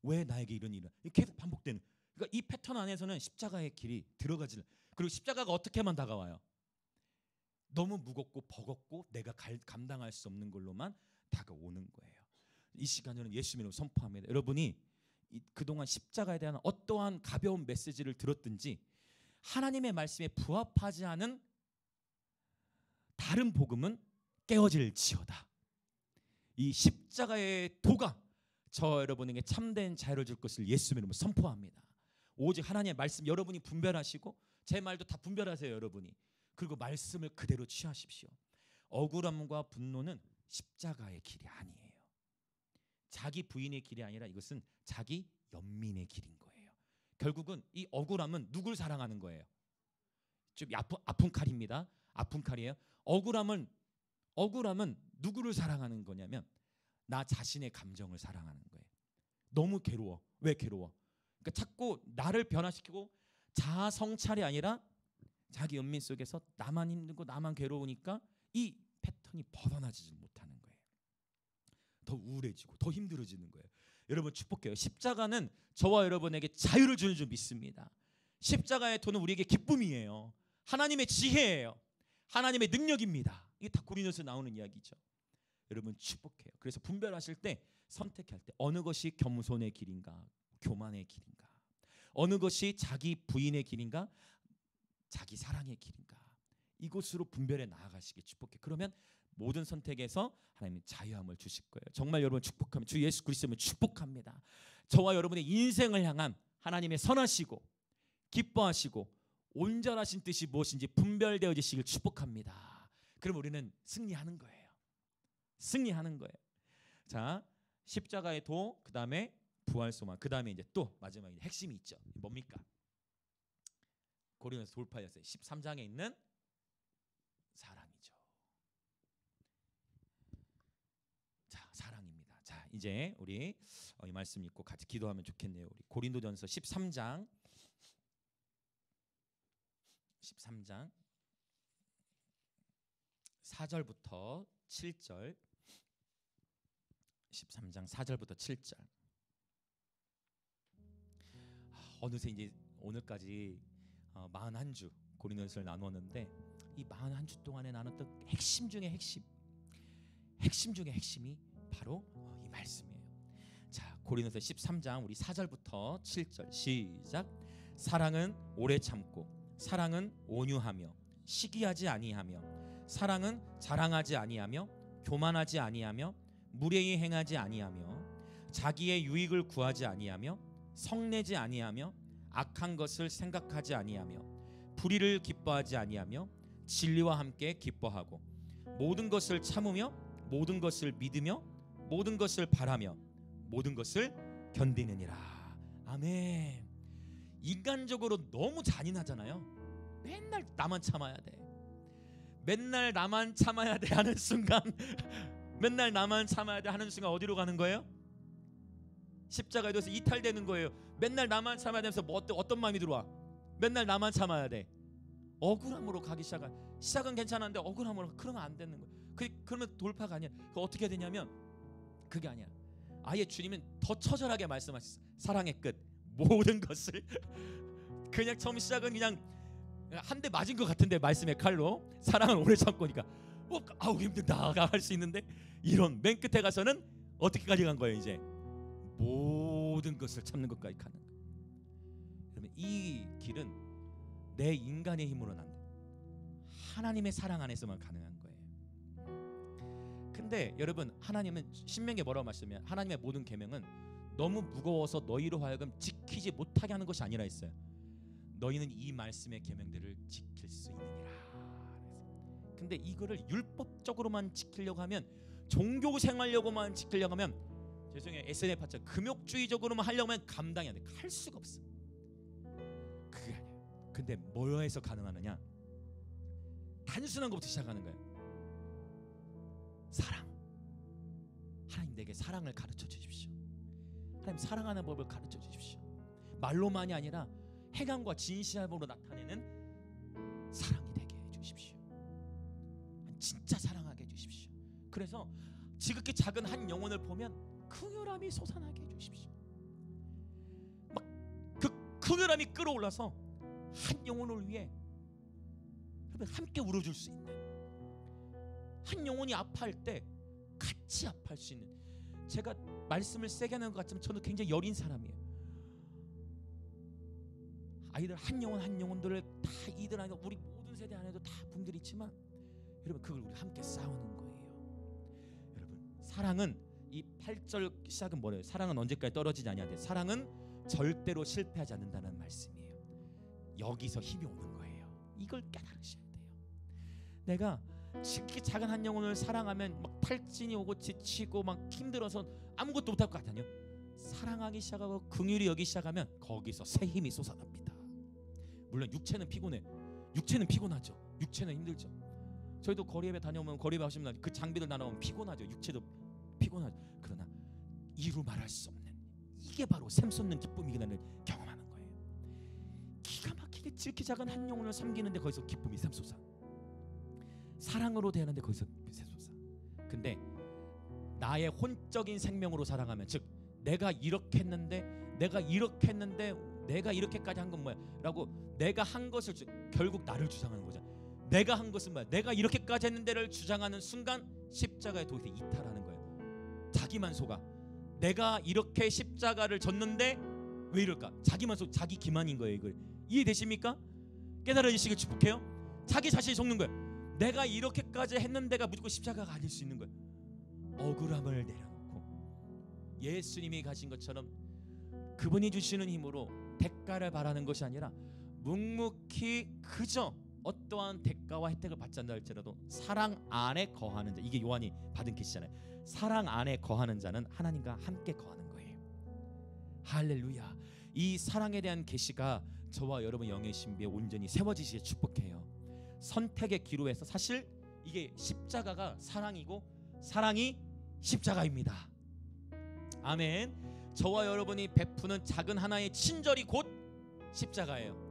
왜 나에게 이런 일은? 계속 반복되는. 그러니까 이 패턴 안에서는 십자가의 길이 들어가지. 그리고 십자가가 어떻게만 다가와요? 너무 무겁고 버겁고 내가 감당할 수 없는 걸로만 다가오는 거예요. 이 시간에는 예수님을 선포합니다. 여러분이 그동안 십자가에 대한 어떠한 가벼운 메시지를 들었든지 하나님의 말씀에 부합하지 않은 다른 복음은 깨어질지어다. 이 십자가의 도가 저 여러분에게 참된 자유를 줄 것을 예수님의 이름으로 선포합니다. 오직 하나님의 말씀 여러분이 분별하시고 제 말도 다 분별하세요. 여러분이. 그리고 말씀을 그대로 취하십시오. 억울함과 분노는 십자가의 길이 아니에요. 자기 부인의 길이 아니라 이것은 자기 연민의 길인 거예요. 결국은 이 억울함은 누굴 사랑하는 거예요? 좀 아픈 칼입니다. 아픈 칼이에요. 억울함은 누구를 사랑하는 거냐면 나 자신의 감정을 사랑하는 거예요. 너무 괴로워. 왜 괴로워? 그러니까 자꾸 나를 변화시키고 자아 성찰이 아니라 자기 연민 속에서 나만 힘들고 나만 괴로우니까 이 패턴이 벗어나지 못하는 거예요. 더 우울해지고 더 힘들어지는 거예요. 여러분 축복해요. 십자가는 저와 여러분에게 자유를 주는 줄 믿습니다. 십자가의 도는 우리에게 기쁨이에요. 하나님의 지혜예요. 하나님의 능력입니다. 이게 다 고린도서에 나오는 이야기죠. 여러분 축복해요. 그래서 분별하실 때 선택할 때 어느 것이 겸손의 길인가 교만의 길인가 어느 것이 자기 부인의 길인가 자기 사랑의 길인가 이곳으로 분별해 나아가시길 축복해. 그러면 모든 선택에서 하나님이 자유함을 주실 거예요. 정말 여러분 축복합니다. 주 예수 그리스도를 축복합니다. 저와 여러분의 인생을 향한 하나님의 선하시고 기뻐하시고 온전하신 뜻이 무엇인지 분별되어지시길 축복합니다. 그럼 우리는 승리하는 거예요. 승리하는 거예요. 자, 십자가의 도, 그 다음에 부활 소망, 그 다음에 이제 또 마지막에 핵심이 있죠. 뭡니까? 고린도서 돌파였어요. 13장에 있는 사랑이죠. 자, 사랑입니다. 자, 이제 우리 이 말씀 읽고 같이 기도하면 좋겠네요. 우리 고린도전서 13장 4절부터 7절 13장 4절부터 7절 어느새 이제 오늘까지 41주 고린도전서를 나누었는데 이 41주 동안에 나눴던 핵심 중에 핵심 중에 핵심이 바로 이 말씀이에요. 자, 고린도서 13장 우리 4절부터 7절 시작. 사랑은 오래 참고 사랑은 온유하며 시기하지 아니하며 사랑은 자랑하지 아니하며 교만하지 아니하며 무례히 행하지 아니하며 자기의 유익을 구하지 아니하며 성내지 아니하며 악한 것을 생각하지 아니하며 불의를 기뻐하지 아니하며 진리와 함께 기뻐하고 모든 것을 참으며 모든 것을 믿으며 모든 것을 바라며 모든 것을 견디느니라. 아멘. 인간적으로 너무 잔인하잖아요. 맨날 나만 참아야 돼. 맨날 나만 참아야 돼 하는 순간 맨날 나만 참아야 돼 하는 순간 어디로 가는 거예요? 십자가에 대해서 이탈되는 거예요. 맨날 나만 참아야 되면서 뭐 어떤 마음이 들어와? 맨날 나만 참아야 돼. 억울함으로 가기 시작은 괜찮은데 억울함으로 그러면 안 되는 거예요. 그러면 돌파가 아니야. 어떻게 되냐면 그게 아니야. 아예 주님은 더 처절하게 말씀하셨어요. 사랑의 끝 모든 것을 그냥 처음 시작은 그냥 한 대 맞은 것 같은데 말씀의 칼로 사랑은 오래 참고니까 아우 힘들다 할 수 있는데 이런 맨 끝에 가서는 어떻게까지 간 거예요? 이제 모든 것을 참는 것까지 가는 거예요. 그러면 이 길은 내 인간의 힘으로는 안 돼. 하나님의 사랑 안에서만 가능한 거예요. 근데 여러분 하나님은 신명기에 뭐라고 말씀하면 하나님의 모든 계명은 너무 무거워서 너희로 하여금 지키지 못하게 하는 것이 아니라 했어요. 너희는 이 말씀의 계명들을 지킬 수 있느니라. 근데 이거를 율법적으로만 지키려고 하면 종교 생활력으로만 지키려고 하면 죄송해요. SNF 파처 금욕주의적으로만 하려고 하면 감당이 안 돼. 할 수가 없어. 그게 아니에요. 근데 뭐 해서 가능하느냐? 단순한 것부터 시작하는 거예요. 사랑. 하나님 내게 사랑을 가르쳐 주십시오. 하나님 사랑하는 법을 가르쳐 주십시오. 말로만이 아니라 행함과 진실함으로 나타내는 사랑이 되게 해주십시오. 진짜 사랑하게 해주십시오. 그래서 지극히 작은 한 영혼을 보면 긍휼함이 솟아나게 해주십시오. 막 그 긍휼함이 끌어올라서 한 영혼을 위해 함께 울어줄 수 있는, 한 영혼이 아파할 때 같이 아파할 수 있는. 제가 말씀을 세게 하는 것 같지만 저는 굉장히 여린 사람이에요. 아이들 한 영혼들을 다 이들 안에 우리 모든 세대 안에도 다 분들이 있지만 여러분 그걸 우리 함께 싸우는 거예요. 여러분 사랑은 이 8절 시작은 뭐래요? 사랑은 언제까지 떨어지지 아니하되 사랑은 절대로 실패하지 않는다는 말씀이에요. 여기서 힘이 오는 거예요. 이걸 깨달으셔야 돼요. 내가 지극히 작은 한 영혼을 사랑하면 막 탈진이 오고 지치고 막 힘들어서 아무것도 못할 것 같아요. 사랑하기 시작하고 긍휼히 여기 시작하면 거기서 새 힘이 솟아납니다. 물론 육체는 피곤해. 육체는 피곤하죠. 육체는 힘들죠. 저희도 거리 예배 다녀오면 거리 예배 하시는 날 그 장비들 나눠오면 피곤하죠. 육체도 피곤하죠. 그러나 이루 말할 수 없는 이게 바로 샘솟는 기쁨이긴 한데 경험하는 거예요. 기가 막히게 지극히 작은 한 영혼을 섬기는데 거기서 기쁨이 샘솟아. 사랑으로 대하는데 거기서 샘솟아. 근데 나의 혼적인 생명으로 사랑하면, 즉 내가 이렇게 했는데 내가 이렇게까지 한 건 뭐야? 라고 내가 한 것을 결국 나를 주장하는 거죠. 내가 한 것은 뭐야? 내가 이렇게까지 했는데를 주장하는 순간 십자가에 도에서 이탈하는 거예요. 자기만 속아. 내가 이렇게 십자가를 졌는데 왜 이럴까? 자기만 속, 자기 기만인 거예요. 이걸 이해되십니까? 깨달아지시길 축복해요. 자기 자신이 속는 거예요. 내가 이렇게까지 했는데가 무조건 십자가가 아닐 수 있는 거예요. 억울함을 내려놓고 예수님이 가신 것처럼 그분이 주시는 힘으로 대가를 바라는 것이 아니라 묵묵히 그저 어떠한 대가와 혜택을 받지 않는다 할지라도 사랑 안에 거하는 자, 이게 요한이 받은 계시잖아요. 사랑 안에 거하는 자는 하나님과 함께 거하는 거예요. 할렐루야. 이 사랑에 대한 계시가 저와 여러분 영의 신비에 온전히 세워지시게 축복해요. 선택의 기로에서 사실 이게 십자가가 사랑이고 사랑이 십자가입니다. 아멘. 저와 여러분이 베푸는 작은 하나의 친절이 곧 십자가예요.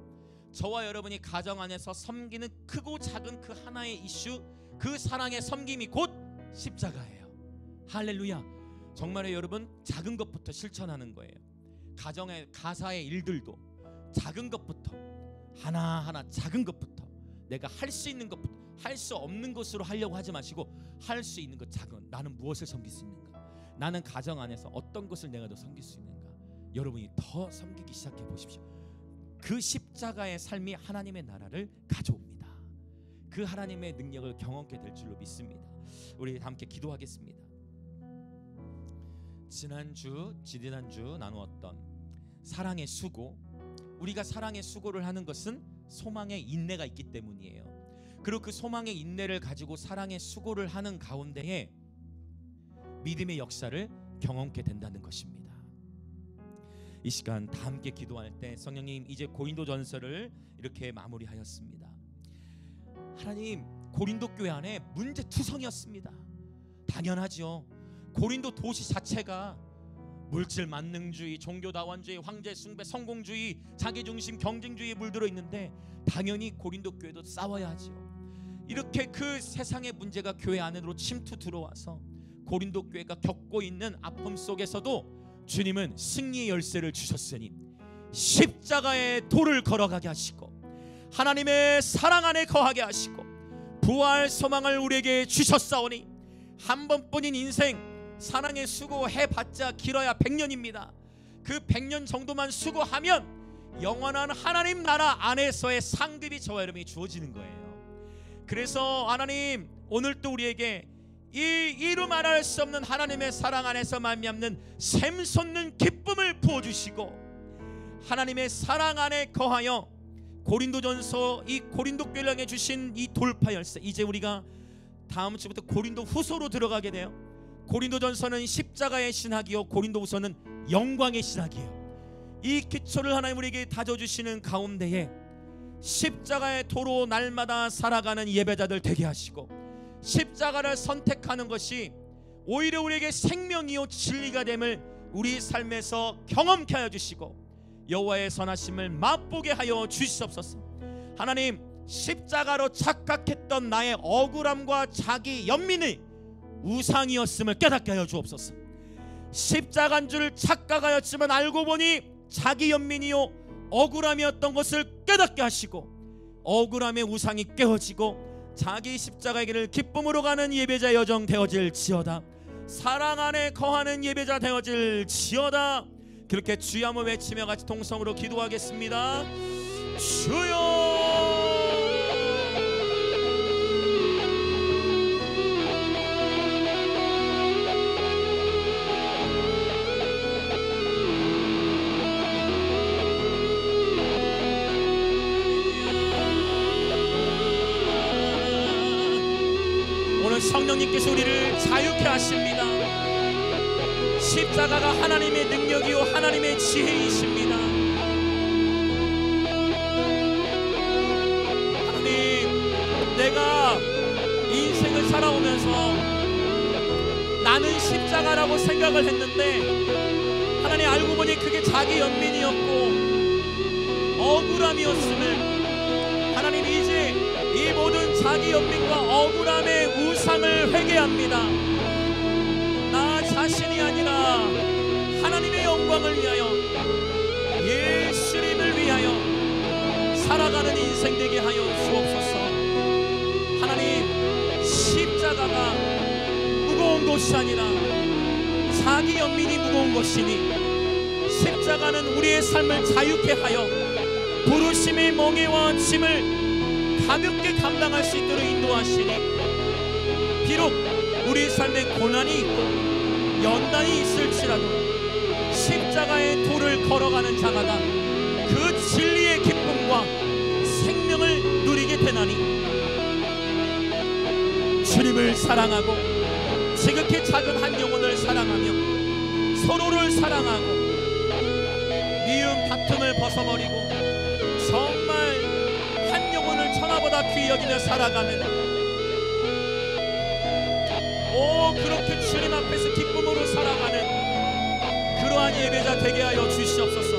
저와 여러분이 가정 안에서 섬기는 크고 작은 그 하나의 이슈, 그 사랑의 섬김이 곧 십자가예요. 할렐루야. 정말로 여러분 작은 것부터 실천하는 거예요. 가정의 가사의 일들도 작은 것부터 하나하나 작은 것부터 내가 할 수 있는 것부터, 할 수 없는 것으로 하려고 하지 마시고 할 수 있는 것 작은, 나는 무엇을 섬길 수 있는가? 나는 가정 안에서 어떤 것을 내가 더 섬길 수 있는가? 여러분이 더 섬기기 시작해 보십시오. 그 십자가의 삶이 하나님의 나라를 가져옵니다. 그 하나님의 능력을 경험하게 될 줄로 믿습니다. 우리 함께 기도하겠습니다. 지난주 나누었던 사랑의 수고, 우리가 사랑의 수고를 하는 것은 소망의 인내가 있기 때문이에요. 그리고 그 소망의 인내를 가지고 사랑의 수고를 하는 가운데에 믿음의 역사를 경험하게 된다는 것입니다. 이 시간 다 함께 기도할 때 성령님, 이제 고린도전서를 이렇게 마무리하였습니다. 하나님, 고린도 교회 안에 문제투성이었습니다. 당연하죠. 고린도 도시 자체가 물질 만능주의, 종교다원주의, 황제 숭배, 성공주의, 자기중심, 경쟁주의에 물들어 있는데 당연히 고린도 교회도 싸워야 하죠. 이렇게 그 세상의 문제가 교회 안으로 침투 들어와서 고린도 교회가 겪고 있는 아픔 속에서도 주님은 승리의 열쇠를 주셨으니 십자가의 도를 걸어가게 하시고 하나님의 사랑 안에 거하게 하시고 부활 소망을 우리에게 주셨사오니 한 번뿐인 인생 사랑의 수고해봤자 길어야 100년입니다. 그 100년 정도만 수고하면 영원한 하나님 나라 안에서의 상급이 저와 여러분이 주어지는 거예요. 그래서 하나님, 오늘도 우리에게 이 이루 말할 수 없는 하나님의 사랑 안에서 말미암는 샘솟는 기쁨을 부어주시고 하나님의 사랑 안에 거하여 고린도전서 이 고린도 교회를 향해 주신 이 돌파 열쇠, 이제 우리가 다음 주부터 고린도 후서로 들어가게 돼요. 고린도전서는 십자가의 신학이요, 고린도후서는 영광의 신학이에요. 이 기초를 하나님 우리에게 다져주시는 가운데에 십자가의 도로 날마다 살아가는 예배자들 되게 하시고 십자가를 선택하는 것이 오히려 우리에게 생명이요 진리가 됨을 우리 삶에서 경험케 하여 주시고 여호와의 선하심을 맛보게 하여 주시옵소서. 하나님, 십자가로 착각했던 나의 억울함과 자기 연민이 우상이었음을 깨닫게 하여 주옵소서. 십자가인 줄 착각하였지만 알고 보니 자기 연민이요 억울함이었던 것을 깨닫게 하시고 억울함의 우상이 깨어지고 자기 십자가의 길을 기쁨으로 가는 예배자 여정 되어질지어다. 사랑 안에 거하는 예배자 되어질지어다. 그렇게 주여 한번 외치며 같이 동성으로 기도하겠습니다. 주여, 오늘 성령님께서 우리를 자유케 하십니다. 십자가가 하나님의 능력이요 하나님의 지혜이십니다. 하나님, 내가 인생을 살아오면서 나는 십자가라고 생각을 했는데 하나님, 알고 보니 그게 자기 연민이었고 억울함이었음을, 하나님 이제 이 모든 자기 연민과 억울함의 우상을 회개합니다. 나 자신이 아니라 하나님의 영광을 위하여, 예수님을 위하여 살아가는 인생 되게 하여 주옵소서. 하나님, 십자가가 무거운 것이 아니라 자기 연민이 무거운 것이니 십자가는 우리의 삶을 자유케 하여 부르심의 멍에와 짐을 가볍게 감당할 수 있도록 인도하시니 비록 우리 삶에 고난이 있고 연단이 있을지라도 십자가의 도를 걸어가는 자마다 그 진리의 기쁨과 생명을 누리게 되나니 주님을 사랑하고 지극히 작은 한 영혼을 사랑하며 서로를 사랑하고 미움 다툼을 벗어버리고 정말 한 영혼을 천하보다 귀히 여기며 살아가면 그렇게 주님 앞에서 기쁨으로 살아가는 그러한 예배자 되게 하여 주시옵소서.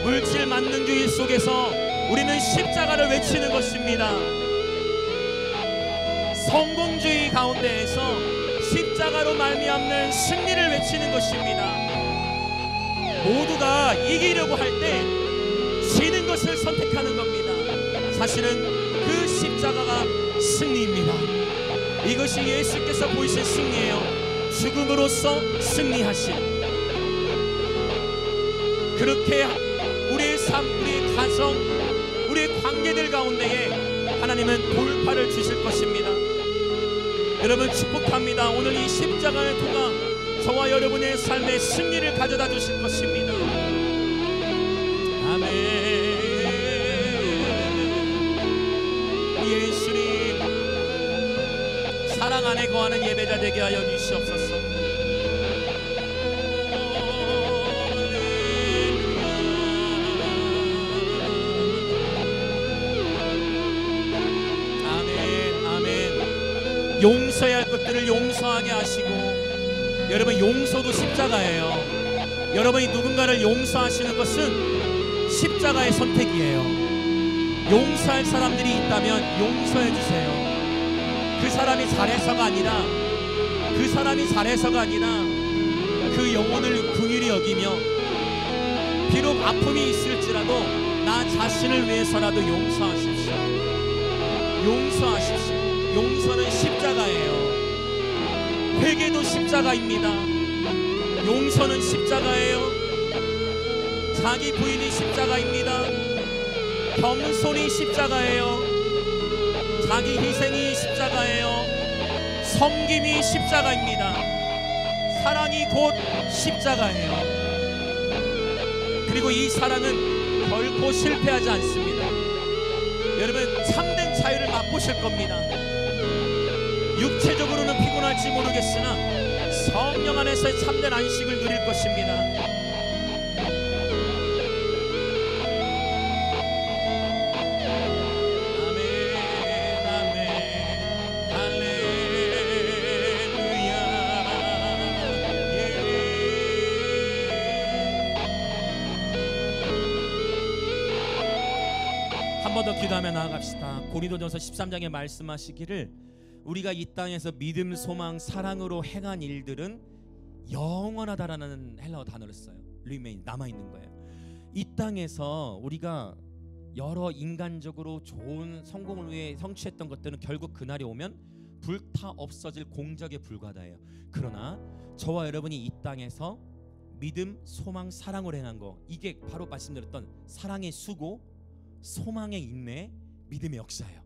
물질 만능주의 속에서 우리는 십자가를 외치는 것입니다. 성공주의 가운데에서 십자가로 말미암는 승리를 외치는 것입니다. 모두가 이기려고 할 때 지는 것을 선택하는 겁니다. 사실은 그 십자가가 승리입니다. 이것이 예수께서 보이신 승리예요. 죽음으로써 승리하신. 그렇게 우리의 삶, 우리의 가정, 우리의 관계들 가운데에 하나님은 돌파를 주실 것입니다. 여러분 축복합니다. 오늘 이 십자가를 통하 저와 여러분의 삶에 승리를 가져다 주실 것입니다. 아멘. 예수님, 사랑 안에 거하는 예배자 되게 하여 주시옵소서. 아멘, 아멘. 용서해야 할 것들을 용서하게 하시고, 여러분 용서도 십자가예요. 여러분이 누군가를 용서하시는 것은 십자가의 선택이에요. 용서할 사람들이 있다면 용서해 주세요. 그 사람이 잘해서가 아니라 그 영혼을 긍휼히 여기며 비록 아픔이 있을지라도 나 자신을 위해서라도 용서하십시오. 용서하십시오. 용서는 십자가예요. 회개도 십자가입니다. 용서는 십자가예요. 자기 부인이 십자가입니다. 겸손이 십자가예요. 자기 희생이 십자가예요. 섬김이 십자가입니다. 사랑이 곧 십자가예요. 그리고 이 사랑은 결코 실패하지 않습니다. 여러분 참된 자유를 맛보실 겁니다. 육체적으로는 피곤할지 모르겠으나 성령 안에서의 참된 안식을 누릴 것입니다. 한 번 더 기도하며 나아갑시다. 고린도전서 13장에 말씀하시기를 우리가 이 땅에서 믿음, 소망, 사랑으로 행한 일들은 영원하다라는 헬라어 단어를 써요. 리메인, 남아있는 거예요. 이 땅에서 우리가 여러 인간적으로 좋은 성공을 위해 성취했던 것들은 결국 그날이 오면 불타 없어질 공적에 불과하다예요. 그러나 저와 여러분이 이 땅에서 믿음, 소망, 사랑으로 행한 거, 이게 바로 말씀드렸던 사랑의 수고, 소망의 인내, 믿음의 역사예요.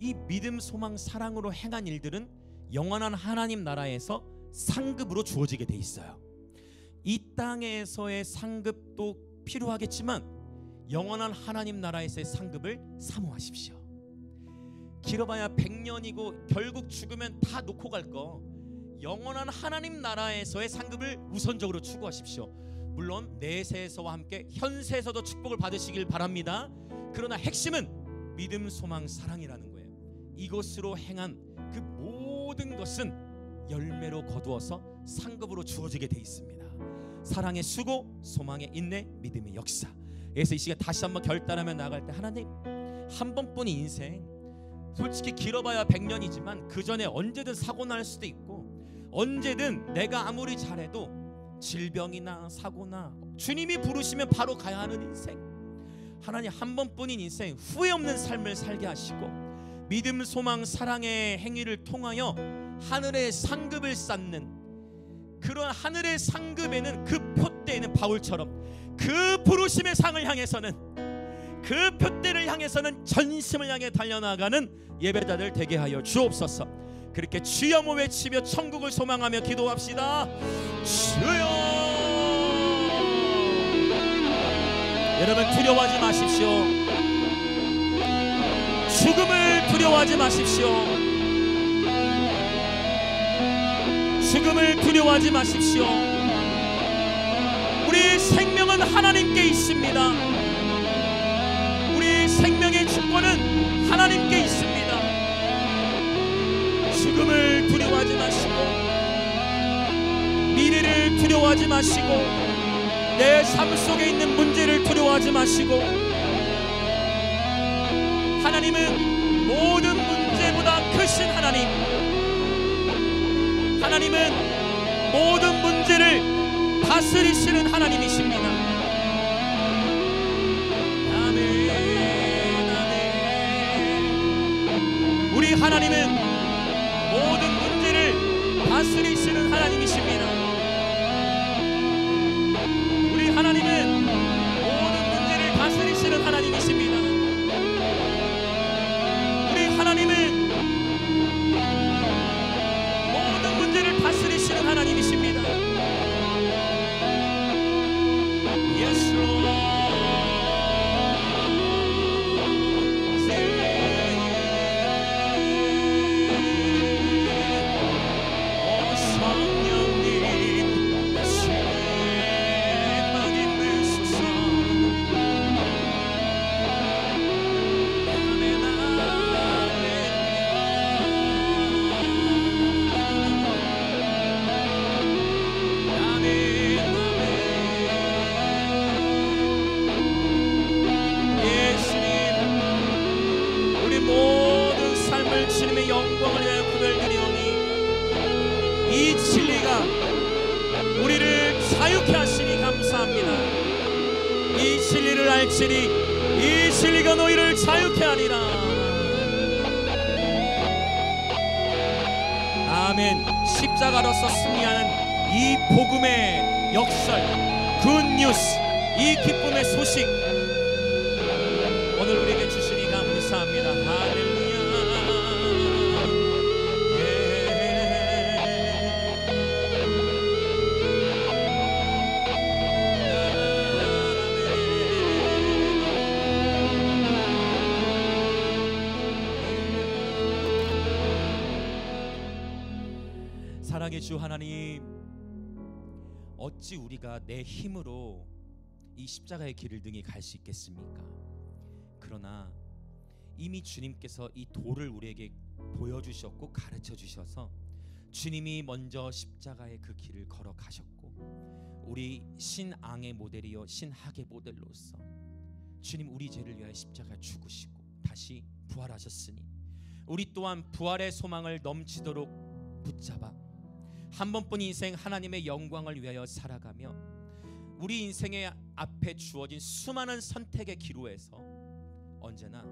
이 믿음, 소망, 사랑으로 행한 일들은 영원한 하나님 나라에서 상급으로 주어지게 돼 있어요. 이 땅에서의 상급도 필요하겠지만 영원한 하나님 나라에서의 상급을 사모하십시오. 길어봐야 100년이고 결국 죽으면 다 놓고 갈 거, 영원한 하나님 나라에서의 상급을 우선적으로 추구하십시오. 물론 내세에서와 함께 현세에서도 축복을 받으시길 바랍니다. 그러나 핵심은 믿음, 소망, 사랑이라는 거예요. 이것으로 행한 그 모든 것은 열매로 거두어서 상급으로 주어지게 돼 있습니다. 사랑의 수고, 소망의 인내, 믿음의 역사. 그래서 이 시간 다시 한번 결단하며 나아갈 때, 하나님, 한 번뿐인 인생, 솔직히 길어봐야 100년이지만 그 전에 언제든 사고 날 수도 있고, 언제든 내가 아무리 잘해도 질병이나 사고나 주님이 부르시면 바로 가야 하는 인생, 하나님 한 번뿐인 인생, 후회 없는 삶을 살게 하시고 믿음, 소망, 사랑의 행위를 통하여 하늘의 상급을 쌓는, 그런 하늘의 상급에는, 그 표대에는 바울처럼 그 부르심의 상을 향해서는, 그 표대를 향해서는 전심을 향해 달려나가는 예배자들 되게 하여 주옵소서. 그렇게 주여 외치며 천국을 소망하며 기도합시다. 주여. 여러분 두려워하지 마십시오. 죽음을 두려워하지 마십시오. 죽음을 두려워하지 마십시오. 우리 생명은 하나님께 있습니다. 우리 생명의 주권은 하나님께 있습니다. 죽음을 두려워하지 마시고, 미래를 두려워하지 마시고, 내 삶 속에 있는 문제를 두려워하지 마시고, 하나님은 모든 문제보다 크신 하나님, 하나님은 모든 문제를 다스리시는 하나님이십니다. 아멘, 아멘. 우리 하나님은 모든 문제를 다스리시는 하나님이십니다. 우리 하나님은 모든 문제를 다스리시는 하나님이십니다. 우리 하나님은 모든 문제를 다스리시는 하나님이십니다. Yes, Lord. 주님의 영광을 위하여 구별드리오니 이 진리가 우리를 자유케 하시니 감사합니다. 이 진리를 알지니 이 진리가 너희를 자유케 하리라. 아멘. 십자가로서 승리하는 이 복음의 역설, 굿뉴스, 이 기쁨의 소식 오늘 우리에게 주시니 감사합니다. 할렐루야. 사랑의 주 하나님, 어찌 우리가 내 힘으로 이 십자가의 길을 등에 갈 수 있겠습니까? 그러나 이미 주님께서 이 도를 우리에게 보여주셨고 가르쳐 주셔서 주님이 먼저 십자가의 그 길을 걸어가셨고 우리 신앙의 모델이요 신학의 모델로서 주님 우리 죄를 위하여 십자가에 죽으시고 다시 부활하셨으니 우리 또한 부활의 소망을 넘치도록 붙잡아 한 번뿐 인생 하나님의 영광을 위하여 살아가며 우리 인생의 앞에 주어진 수많은 선택의 기로에서 언제나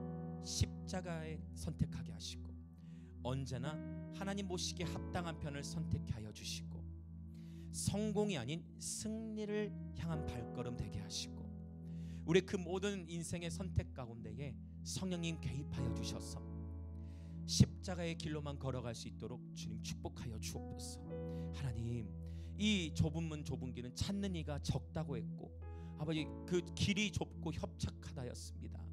십자가에 선택하게 하시고 언제나 하나님 보시기에 합당한 편을 선택하여 주시고 성공이 아닌 승리를 향한 발걸음 되게 하시고 우리 그 모든 인생의 선택 가운데에 성령님 개입하여 주셔서 십자가의 길로만 걸어갈 수 있도록 주님 축복하여 주옵소서. 하나님, 이 좁은 문 좁은 길은 찾는 이가 적다고 했고 아버지 그 길이 좁고 협착하다였습니다.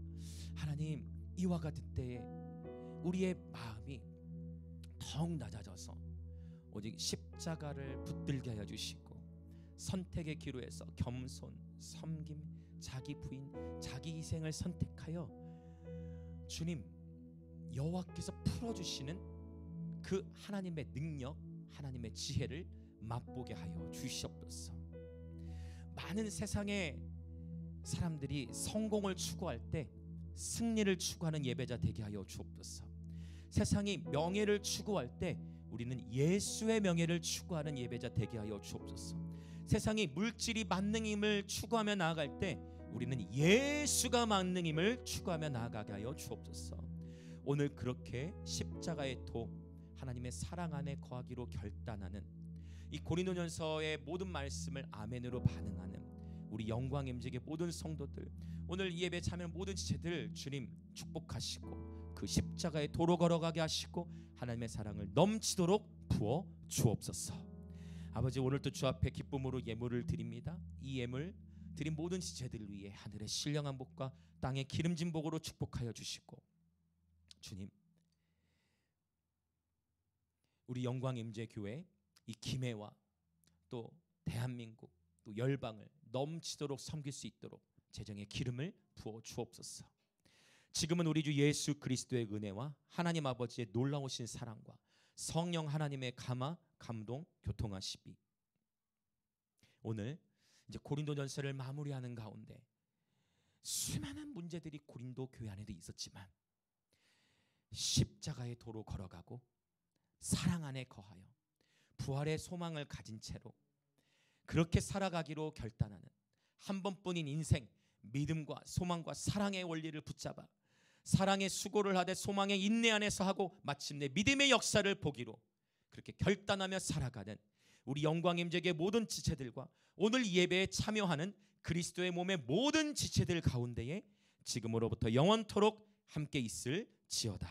하나님, 이와 같은 때에 우리의 마음이 더욱 낮아져서 오직 십자가를 붙들게 하여 주시고 선택의 기로에서 겸손, 섬김, 자기 부인, 자기 희생을 선택하여 주님 여호와께서 풀어주시는 그 하나님의 능력, 하나님의 지혜를 맛보게 하여 주시옵소서. 많은 세상의 사람들이 성공을 추구할 때 승리를 추구하는 예배자 되게 하여 주옵소서. 세상이 명예를 추구할 때 우리는 예수의 명예를 추구하는 예배자 되게 하여 주옵소서. 세상이 물질이 만능임을 추구하며 나아갈 때 우리는 예수가 만능임을 추구하며 나아가게 하여 주옵소서. 오늘 그렇게 십자가의 도 하나님의 사랑 안에 거하기로 결단하는 이 고린도전서의 모든 말씀을 아멘으로 반응하는 우리 영광 임직의 모든 성도들, 오늘 이 예배 참여하는 모든 지체들 주님 축복하시고 그 십자가의 도로 걸어가게 하시고 하나님의 사랑을 넘치도록 부어 주옵소서. 아버지, 오늘도 주 앞에 기쁨으로 예물을 드립니다. 이 예물 드린 모든 지체들을 위해 하늘의 신령한 복과 땅의 기름진 복으로 축복하여 주시고 주님, 우리 영광 임재 교회 이 김해와 또 대한민국 또 열방을 넘치도록 섬길 수 있도록 재정의 기름을 부어 주옵소서. 지금은 우리 주 예수 그리스도의 은혜와 하나님 아버지의 놀라우신 사랑과 성령 하나님의 감화, 감동, 교통하시비 오늘 이제 고린도전서를 마무리하는 가운데 수많은 문제들이 고린도 교회 안에도 있었지만 십자가의 도로 걸어가고 사랑 안에 거하여 부활의 소망을 가진 채로 그렇게 살아가기로 결단하는 한 번뿐인 인생, 믿음과 소망과 사랑의 원리를 붙잡아 사랑의 수고를 하되 소망의 인내 안에서 하고 마침내 믿음의 역사를 보기로 그렇게 결단하며 살아가는 우리 영광임재교의 모든 지체들과 오늘 이 예배에 참여하는 그리스도의 몸의 모든 지체들 가운데에 지금으로부터 영원토록 함께 있을지어다.